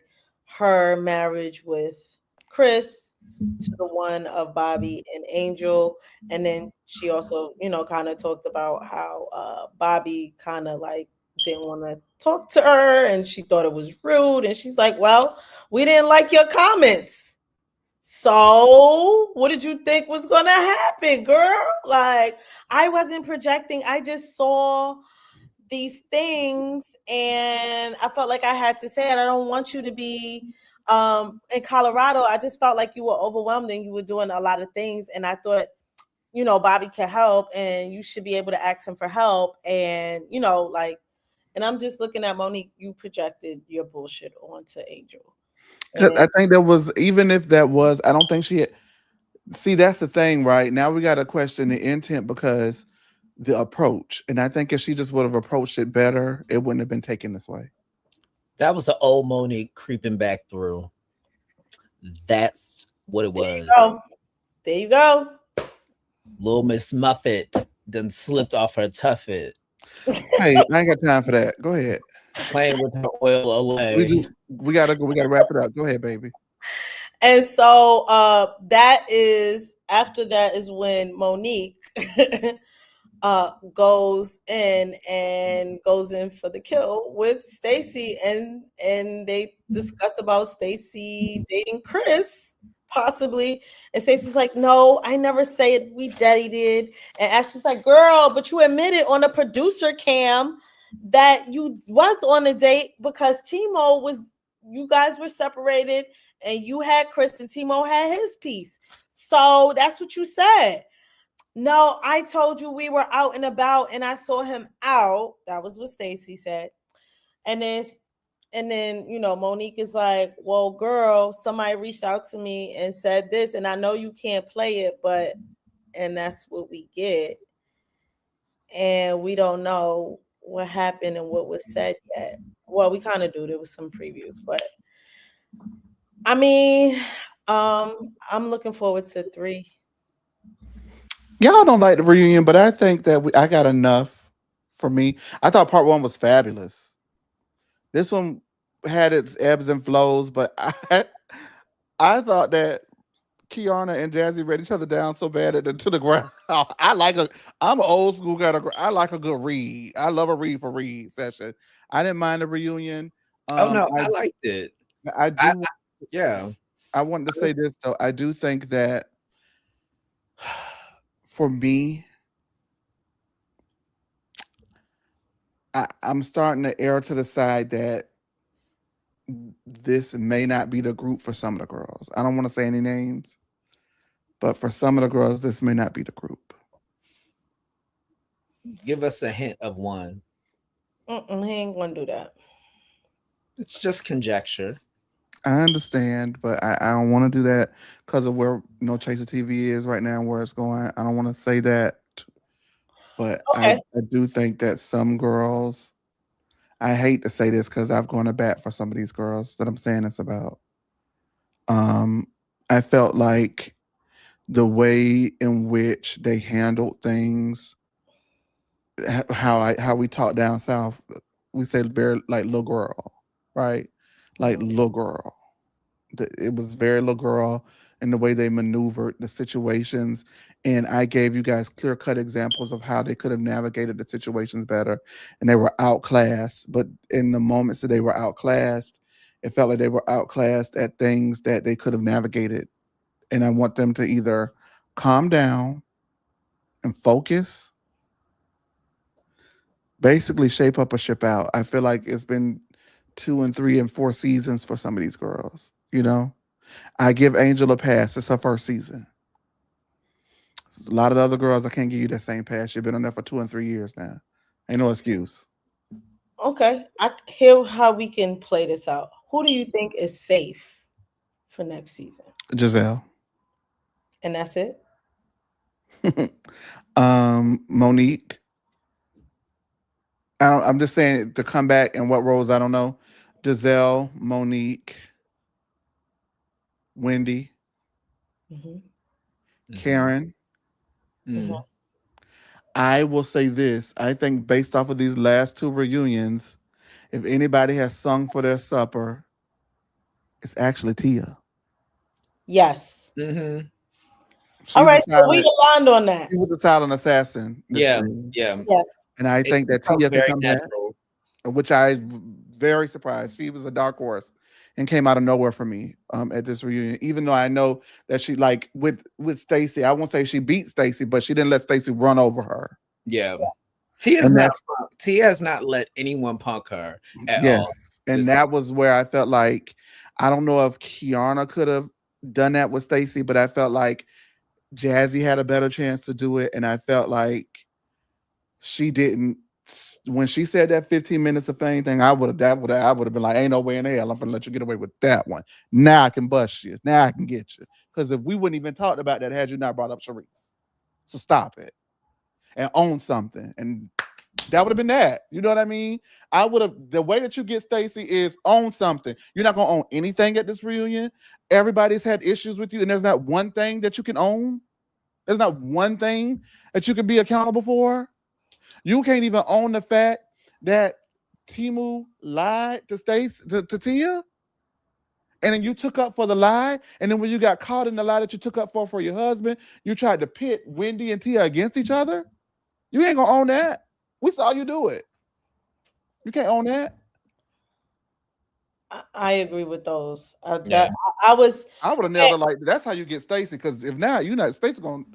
her marriage with Chris to the one of Bobby and Angel. And then she also, kind of talked about how Bobby kind of like didn't want to talk to her and she thought it was rude. And she's like, well, we didn't like your comments. So what did you think was going to happen, girl? Like, I wasn't projecting. I just saw these things and I felt like I had to say it. I don't want you to be in Colorado. I just felt like you were overwhelmed and you were doing a lot of things. And I thought, Bobby can help and you should be able to ask him for help. And, and I'm just looking at Monique, you projected your bullshit onto Angel. I think that was, even if that was, I don't think she had, see, that's the thing, right? Now we got to question the intent because the approach. And I think if she just would have approached it better, it wouldn't have been taken this way. That was the old Monique creeping back through. That's what it was. There you go. Little Miss Muffet done slipped off her tuffet. Hey, I ain't got time for that. Go ahead. Playing with her oil Olay. We gotta wrap it up. Go ahead, baby. And so after that is when Monique goes in for the kill with Stacey, and they discuss about Stacey dating Chris possibly, and Stacey's like, no, I never said we dated, and Ashley's like, girl, but you admitted on a producer cam that you was on a date because you guys were separated and you had Chris and Timo had his piece. So that's what you said. No, I told you we were out and about and I saw him out. That was what Stacey said. And then, Monique is like, well, girl, somebody reached out to me and said this, and I know you can't play it, and that's what we get. And we don't know what happened and what was said yet. Well, we kind of do. There was some previews, but I mean, I'm looking forward to 3. Y'all don't like the reunion, but I think that I got enough for me. I thought part 1 was fabulous. This one had its ebbs and flows, but I thought that Kiana and Jazzy read each other down so bad to the ground. I'm an old school guy. I like a good read. I love a read for read session. I didn't mind the reunion. Oh no, I liked it. I do. Yeah. I wanted to say this though. I do think that for me, I'm starting to err to the side that this may not be the group for some of the girls. I don't want to say any names, but for some of the girls, this may not be the group. Give us a hint of one. He ain't gonna do that. It's just conjecture. I understand, but I don't want to do that because of where No Chaser TV is right now, where it's going. I don't want to say that, but Okay. I do think that some girls, I hate to say this because I've gone to bat for some of these girls that I'm saying this about. I felt like the way in which they handled things, how we talk down south, we said very like little girl, right? Like little girl. It was very little girl in the way they maneuvered the situations. And I gave you guys clear cut examples of how they could have navigated the situations better. And they were outclassed. But in the moments that they were outclassed, it felt like they were outclassed at things that they could have navigated. And I want them to either calm down and focus, basically shape up or ship out. I feel like it's been 2 and 3 and 4 seasons for some of these girls, you know? I give Angel a pass. It's her first season. A lot of the other girls, I can't give you that same pass. You've been on there for 2 and 3 years now. Ain't no excuse. Okay. I hear how we can play this out. Who do you think is safe for next season? Giselle. And that's it? Monique. I'm just saying to come back and what roles, I don't know. Giselle, Monique, Wendy, Karen. I will say this. I think based off of these last 2 reunions, if anybody has sung for their supper, it's actually Tia. Yes. All right, so we aligned on that. She was the silent assassin. Yeah. And I think that Tia could come back, which I very surprised. She was a dark horse and came out of nowhere for me at this reunion. Even though I know that she, like with Stacey, I won't say she beat Stacey, but she didn't let Stacey run over her. Yeah. Tia has not let anyone punk her at all. And that was where I felt like, I don't know if Kiana could have done that with Stacey, but I felt like Jazzy had a better chance to do it. And I felt like she didn't. When she said that 15 minutes of fame thing, I would have been like, ain't no way in hell I'm gonna let you get away with that one. Now I can bust you. Now I can get you. Because if we wouldn't even talked about that had you not brought up Sharice. So stop it and own something. And that would have been that. You know what I mean? I would have. The way that you get Stacey is own something. You're not gonna own anything at this reunion. Everybody's had issues with you, and there's not one thing that you can own. There's not one thing that you can be accountable for. You can't even own the fact that Timu lied to Stacey, to Tia, and then you took up for the lie. And then when you got caught in the lie that you took up for your husband, you tried to pit Wendy and Tia against each other. You ain't gonna own that. We saw you do it. You can't own that. I agree with those. I would have nailed it like that's how you get Stacey. Because if not, you're not Stacey gonna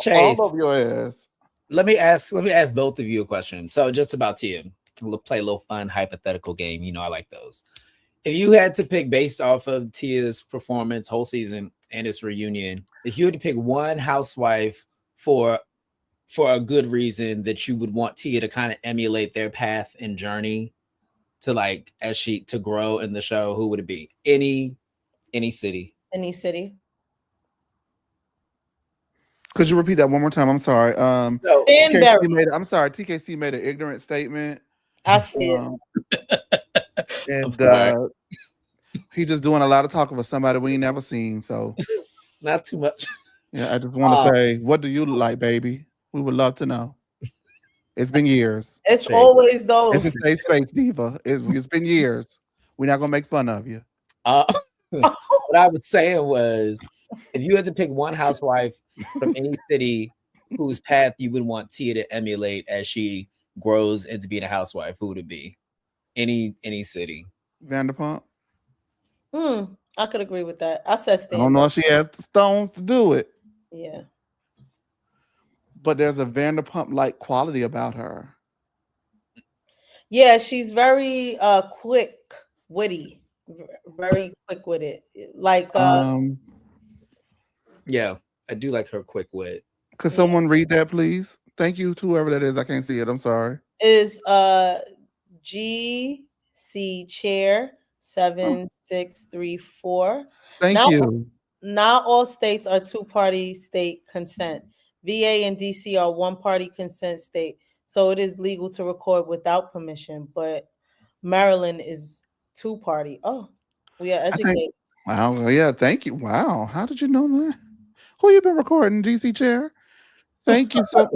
all over your ass. Let me ask both of you a question. So just about Tia, we'll play a little fun hypothetical game. You know, I like those. If you had to pick based off of Tia's performance whole season and its reunion, if you had to pick one housewife for a good reason that you would want Tia to kind of emulate their path and journey to to grow in the show, who would it be? Any city. Any city. Could you repeat that one more time? I'm sorry. TKC made an ignorant statement. I see it. And he just doing a lot of talking for somebody we ain't never seen. So not too much. Yeah, I just want to say, what do you like, baby? We would love to know. It's been years. It's always those. It's a safe space, diva. It's been years. We're not gonna make fun of you. What I was saying was, if you had to pick one housewife from any city whose path you would want Tia to emulate as she grows into being a housewife, who would it be? Any city. Vanderpump. I could agree with that. I said I stand don't know up. if she has the stones to do it, Yeah. but there's a Vanderpump-like quality about her. Yeah, she's very quick, witty, very quick with it. Like Yeah, I do like her quick wit. Could someone read that, please? Thank you to whoever that is. I can't see it. I'm sorry. is GC Chair 7634. Thank you. Now all states are two-party state consent. VA and DC are one-party consent state, so it is legal to record without permission. But Maryland is two-party. Oh, we are educated. Wow. Yeah. Thank you. Wow. How did you know that? Who you been recording, GC Chair? Thank you so.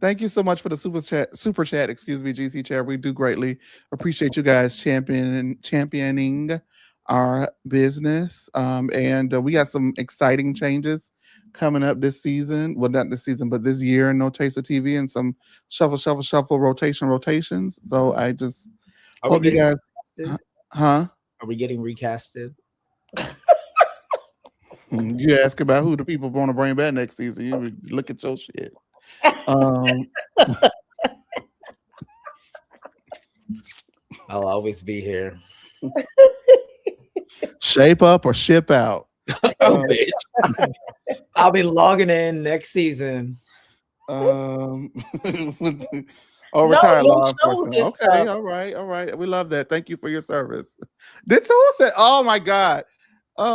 Thank you so much for the super chat. Excuse me, GC Chair. We do greatly appreciate you guys championing our business. And we got some exciting changes coming up this season. Well, not this season, but this year in No Taste of TV, and some shuffle rotations. So I just hope you guys. Huh? Are we getting recasted? You ask about who the people want to bring back next season. You look at your shit. I'll always be here. Shape up or ship out. Bitch. I'll be logging in next season. Retired law enforcement. Okay, all right. We love that. Thank you for your service. Did someone say? Oh my God.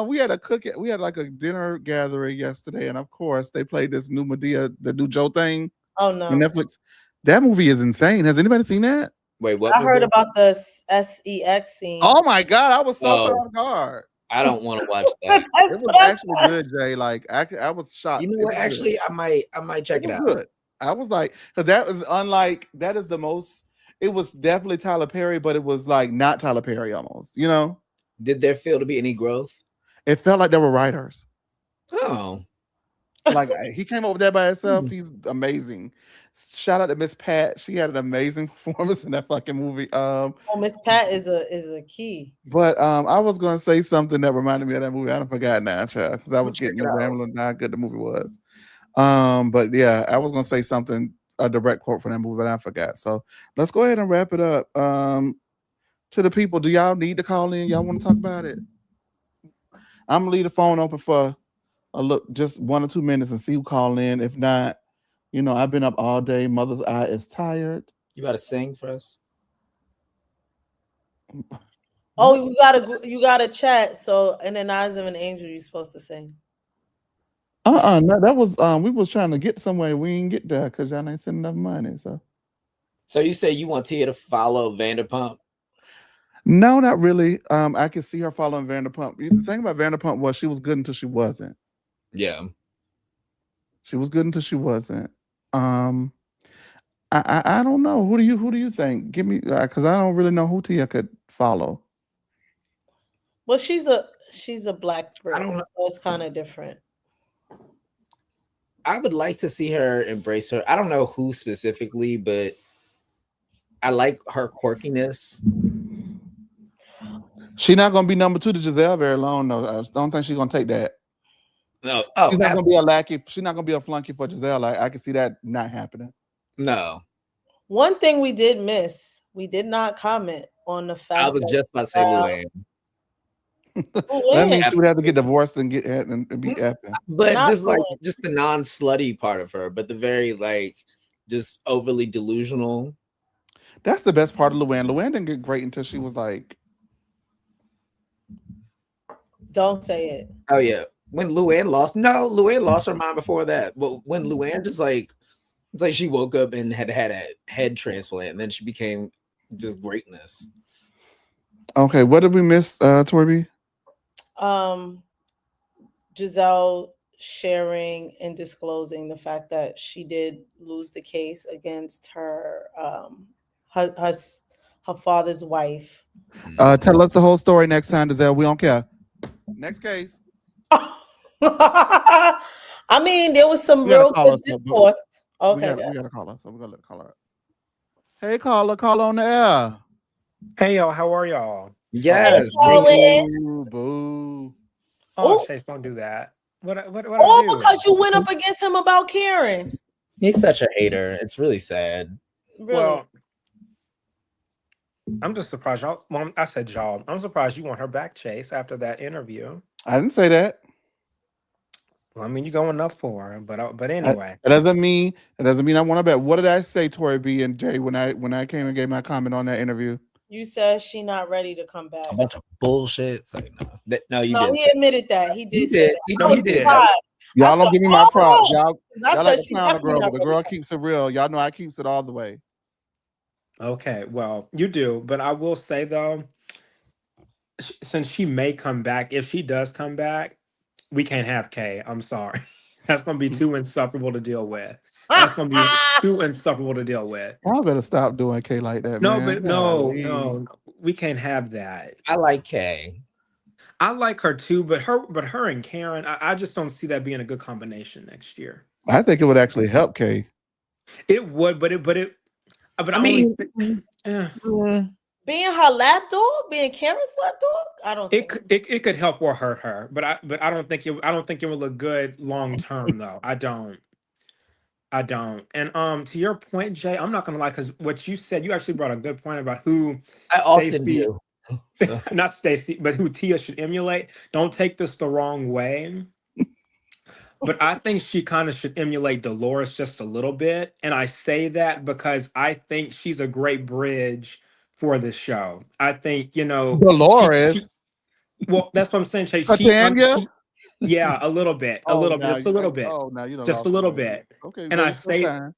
We had like a dinner gathering yesterday, and of course they played this new Medea, the new Joe thing. Oh no, on Netflix. That movie is insane. Has anybody seen that? Wait, what? I heard about the SEX scene. Oh my God, I was so put off guard. I don't want to watch that. It was actually good, Jay. Like I was shocked. You know what? Actually, I might check it out. Good. I was like, because that was unlike. That is the most. It was definitely Tyler Perry, but it was like not Tyler Perry almost. You know? Did there feel to be any growth? It felt like there were writers. Oh. Like he came up with that by himself. He's amazing. Shout out to Miss Pat. She had an amazing performance in that fucking movie. Miss Pat is a key. But I was gonna say something that reminded me of that movie. I don't forgot now, child, because I was getting rambling how good the movie was. But yeah, I was gonna say something, a direct quote from that movie, but I forgot. So let's go ahead and wrap it up. To the people, do y'all need to call in? Y'all want to talk about it? I'm gonna leave the phone open for just 1 or 2 minutes and see who call in. If not, I've been up all day. Mother's Eye is tired. You gotta sing for us. Oh, you gotta chat. So in the eyes of an angel, you're supposed to sing. No, that was we was trying to get somewhere. We didn't get there because y'all ain't sending enough money. So you say you want Tia to follow Vanderpump? No, not really. I could see her following Vanderpump. The thing about Vanderpump was she was good until she wasn't. Yeah. She was good until she wasn't. I don't know. Who do you think? Give me, because I don't really know who Tia could follow. Well, she's a black Brit, so it's kind of different. I would like to see her embrace her. I don't know who specifically, but I like her quirkiness. She's not gonna be number 2 to Giselle very long, though. I don't think she's gonna take that. No, she's not gonna be a lackey. She's not gonna be a flunky for Giselle. I can see that not happening. No. One thing we did miss, we did not comment on the fact. I was just about to say Luann. That means she would have to get divorced and be effing. But just the non-slutty part of her, but the very just overly delusional. That's the best part of Luann. Luann didn't get great until she was like. Don't say it. Oh yeah. When Luann lost her mind before that. But when Luann just it's like she woke up and had a head transplant, and then she became just greatness. Okay, what did we miss, Torby? Giselle sharing and disclosing the fact that she did lose the case against her father's wife. Tell us the whole story next time, Giselle. We don't care. Next case. I mean, there was some real good discourse. Okay, we gotta call her. So we're gonna let caller. Hey, caller on the air. Hey y'all, how are y'all? Hey, Yes, thank you. Colin. Boo, boo. Oh, Oh, Chase, don't do that. What I oh, do? because you went up against him about Karen. He's such a hater. It's really sad. Really? Well, I'm just surprised y'all. Well, I said y'all. I'm surprised you want her back, Chase, after that interview. I didn't say that. Well, I mean, you're going up for her, but I, anyway. that doesn't mean I want to bet. What did I say, Tori B and Jay, when I came and gave my comment on that interview? You said she not ready to come back. A bunch of bullshit. It's like, no, you No, didn't. he admitted that. He did say that. No, I he was did. surprised. I Y'all don't said, give me my props. oh, I Y'all said like the she clowner definitely girl, not but the ready. girl keeps it real. Y'all know I keeps it all the way. Okay, well, you do, but I will say though, since she may come back, if she does come back, we can't have Kay. I'm sorry. That's gonna be too insufferable to deal with. That's gonna be too insufferable to deal with. Y'all better stop doing K like that, No, man. but no, Golly. no, we can't have that. I like Kay. I like her too, but her and Karen, I just don't see that being a good combination next year. I think it would actually help K. It would, but I I only mean, eh, Being her lapdog, being Karen's lapdog, I don't think. it could help or hurt her, but I don't think it would look good long term though. I don't. And to your point, Jay, I'm not gonna lie, because what you said, you actually brought a good point about who I often Stacy, do. So not Stacy, but who Tia should emulate. Don't take this the wrong way. But I think she kind of should emulate Dolores just a little bit. And I say that because I think she's a great bridge for the show. I think, Dolores. well, that's what I'm saying, Chase. Catania? Yeah, Oh, now just a you little bit, oh now you done just a lost me little already. bit. Okay, And waste your time.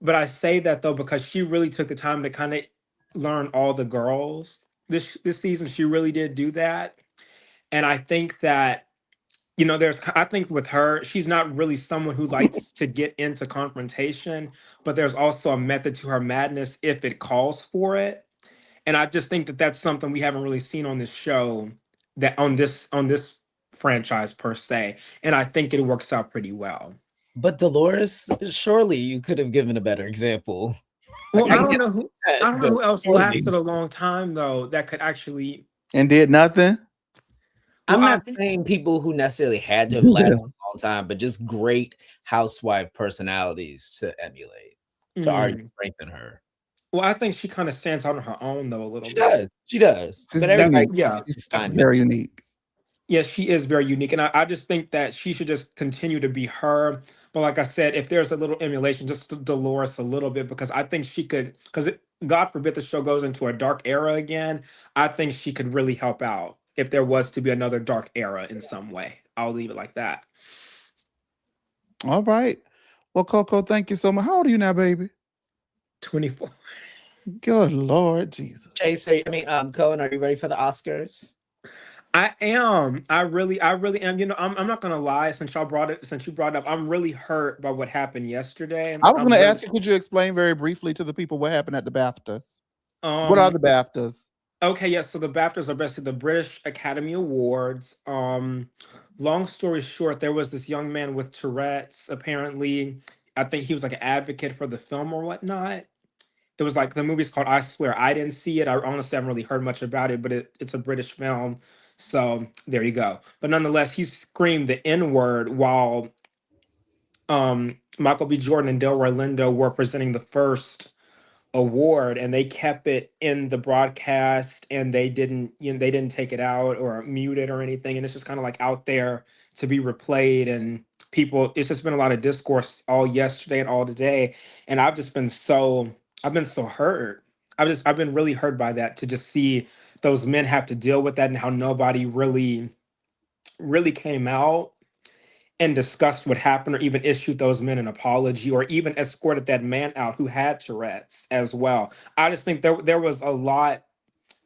but I say that though, because she really took the time to kind of learn all the girls this season. She really did do that. And I think that I think with her, she's not really someone who likes to get into confrontation, but there's also a method to her madness if it calls for it. And I just think that that's something we haven't really seen on this show, that on this franchise per se. And I think it works out pretty well. but Dolores, surely you could have given a better example. Well, I get I that, don't know but who else surely. lasted a long time though that could actually. And did nothing? Well, I'm not saying people who necessarily had to have lasted a long time, but just great housewife personalities to emulate, to already mm, strengthen her. well, I think she kind of stands out on her own though a little She bit. does. She does. She's But That everybody unique. yeah. can She's find it. very unique. Yeah, she is very unique. And I just think that she should just continue to be her. But like I said, if there's a little emulation, just to Dolores a little bit, because I think she could, God forbid the show goes into a dark era again, I think she could really help out if there was to be another dark era in some way. I'll leave it like that. All right. Well, Coco, thank you so much. How old are you now, baby? 24. Good Lord Jesus. Chase, Cohen, are you ready for the Oscars? I am. I really am. I'm not gonna lie. Since you brought it up, I'm really hurt by what happened yesterday. I was going I'm to really, ask you, could you explain very briefly to the people what happened at the BAFTAs? What are um, the BAFTAs? Okay, yes. So the BAFTAs are basically the British Academy Awards. Long story short, there was this young man with Tourette's. Apparently, I think he was like an advocate for the film or whatnot. It was like the movie's called I Swear. I didn't see it. I honestly haven't really heard much about it, but it's a British film. So there you go. But nonetheless, he screamed the N word while Michael B. Jordan and Delroy Lindo were presenting the first award, and they kept it in the broadcast, and they didn't take it out or mute it or anything, and it's just kind of like out there to be replayed. And people, it's just been a lot of discourse all yesterday and all today, and I've been so hurt. I've been really hurt by that, to just see those men have to deal with that, and how nobody really came out and discussed what happened, or even issued those men an apology, or even escorted that man out who had Tourette's as well. I just think there was a lot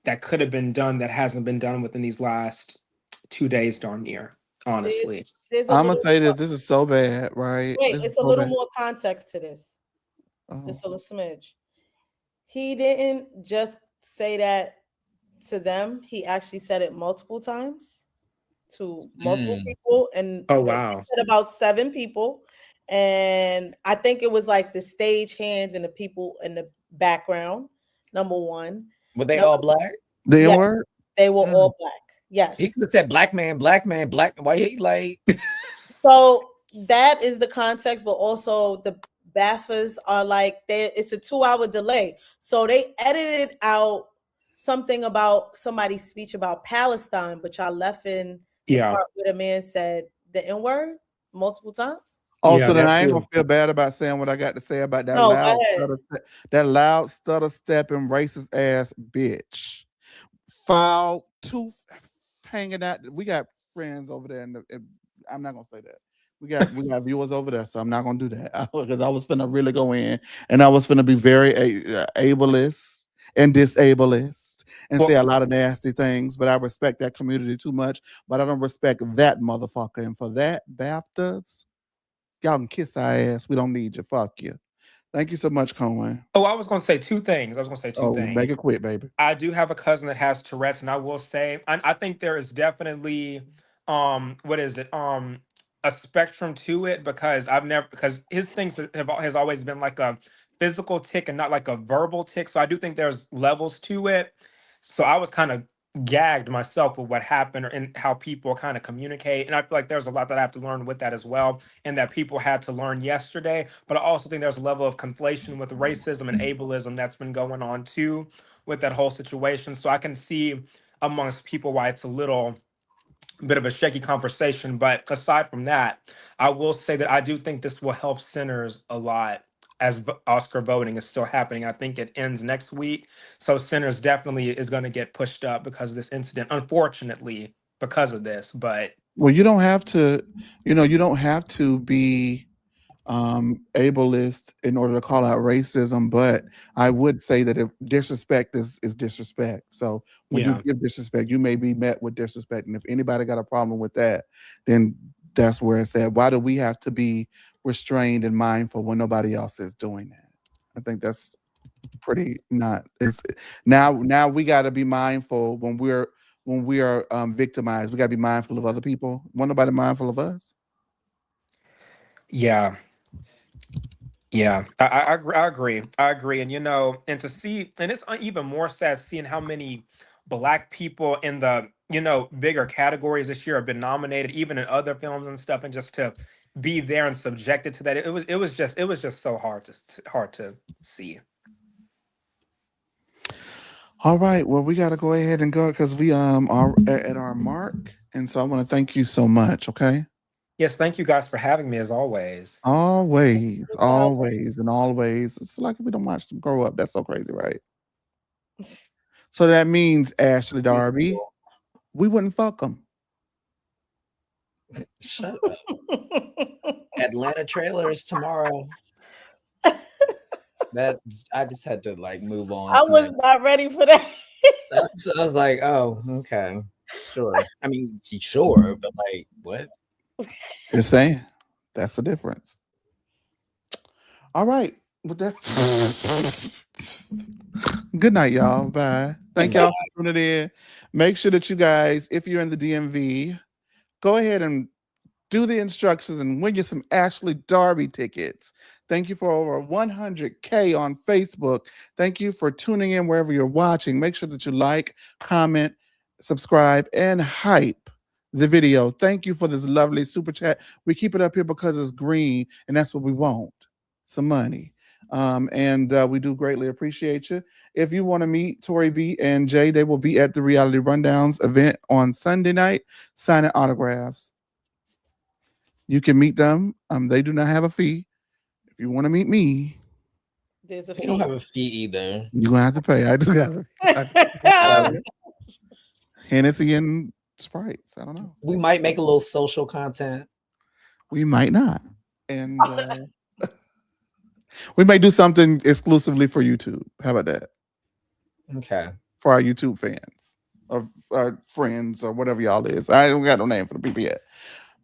that could have been done that hasn't been done within these last 2 days, darn near, There's honestly. there's a I'm going to little say this. This is so bad, right? wait, This is it's a so little bad. more context to this. Oh. Just a little smidge. He didn't just say that to them. He actually said it multiple times to multiple people, and Oh he wow. said about 7 people. And I think it was like the stage hands and the people in the background. Number one. Were they No, all black? The N yeah, word? they were Mm. all black. He Yes. could have said black man, black. Why he like? So that is the context, but also the BAFTAs are like it's a 2 hour delay. So they edited out something about somebody's speech about Palestine, but y'all left in the Yeah. part where the man said the N-word multiple times. Yeah, Also, then that's I ain't gonna true. feel bad about saying what I got to say about that No, go loud, ahead. that loud stutter stepping racist ass bitch. Foul tooth hanging out. We got friends over there, I'm not gonna say that. We got viewers over there, so I'm not gonna do that because I was finna really go in and I was finna be very ableist and disableist and say Well, a lot of nasty things. But I respect that community too much. But I don't respect that motherfucker. And for that, BAFTAs, y'all can kiss our ass. We don't need you. Fuck you. Thank you so much, Cohen. I was going to say two things. I was going to say two Oh, make things. it quick, baby. I do have a cousin that has Tourette's, and I will say, I think there is definitely, what is it, a spectrum to it because his things has always been like a physical tick and not like a verbal tick. So I do think there's levels to it. So I was kind of gagged myself with what happened and how people kind of communicate, and I feel like there's a lot that I have to learn with that as well, and that people had to learn yesterday. But I also think there's a level of conflation with racism and ableism that's been going on too with that whole situation. So I can see amongst people why it's a little bit of a shaky conversation. But aside from that, I will say that I do think this will help Sinners a lot as Oscar voting is still happening. I think it ends next week. So Sinners definitely is going to get pushed up because of this incident, unfortunately, because of this. But Well, you don't have to, you don't have to be ableist in order to call out racism, but I would say that if disrespect is disrespect. So when you yeah. give disrespect, you may be met with disrespect. And if anybody got a problem with that, then that's where it's at. Why do we have to be restrained and mindful when nobody else is doing that? I think that's pretty not it's now we got to be mindful when we are victimized. We got to be mindful of other people. Want nobody mindful of us? Yeah. Yeah, I agree. I agree. And, and to see, and it's even more sad seeing how many black people in the, bigger categories this year have been nominated, even in other films and stuff, and just to be there and subjected to that. It was just so hard to see. All right. Well, we got to go ahead and go because we are at our mark, and so I want to thank you so much. Okay. Yes, thank you guys for having me as always. Always, No problem. always, and always. It's like we don't watch them grow up. That's so crazy, right? So that means Ashley Darby, we wouldn't fuck them. Shut up. Atlanta trailers tomorrow. That I just had to like move on. I from was that. not ready for that. So I was like, oh, okay, sure. I mean, sure, but like, what? Just saying. That's the difference. All right. With that, good night, y'all. Bye. Thank y'all for tuning in. Make sure that you guys, if you're in the DMV, go ahead and do the instructions and win you some Ashley Darby tickets. Thank you for over 100K on Facebook. Thank you for tuning in wherever you're watching. Make sure that you like, comment, subscribe, and hype the video. Thank you for this lovely super chat. We keep it up here because it's green, and that's what we want, some money. And we do greatly appreciate you. If you want to meet Tori B and Jay, they will be at the Reality Rundowns event on Sunday night, signing autographs. You can meet them. They do not have a fee. If you want to meet me, There's a We don't fee. have a fee either. you're gonna have to pay. I just got Hennessy and Sprites. I don't know. We might make a little social content. We might not. And we may do something exclusively for YouTube. How about that? Okay. For our YouTube fans or our friends or whatever y'all is. I don't got no name for the people yet.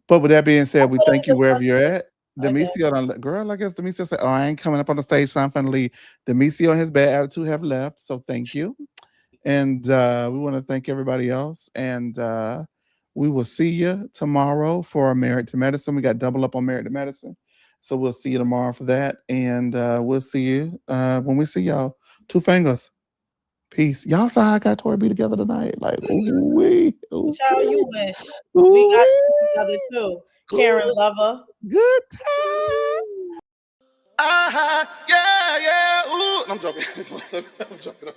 But with that being said, we thought it thank was you a wherever you're at. Okay. Demisio, girl, I guess Demisio said, "Oh, I ain't coming up on the stage, so I'm finna leave." Demisio and his bad attitude have left, so thank you. And we want to thank everybody else. And we will see you tomorrow for Married to Medicine. We got double up on Married to Medicine, so we'll see you tomorrow for that. And we'll see you when we see y'all. Two fingers. Peace. Y'all saw how I got Tori B together tonight. Like, ooh-wee. Child, you wish. We Ooh-wee. got them together too. Karen Lover. Good time. Yeah. Ooh. I'm joking. I'm joking.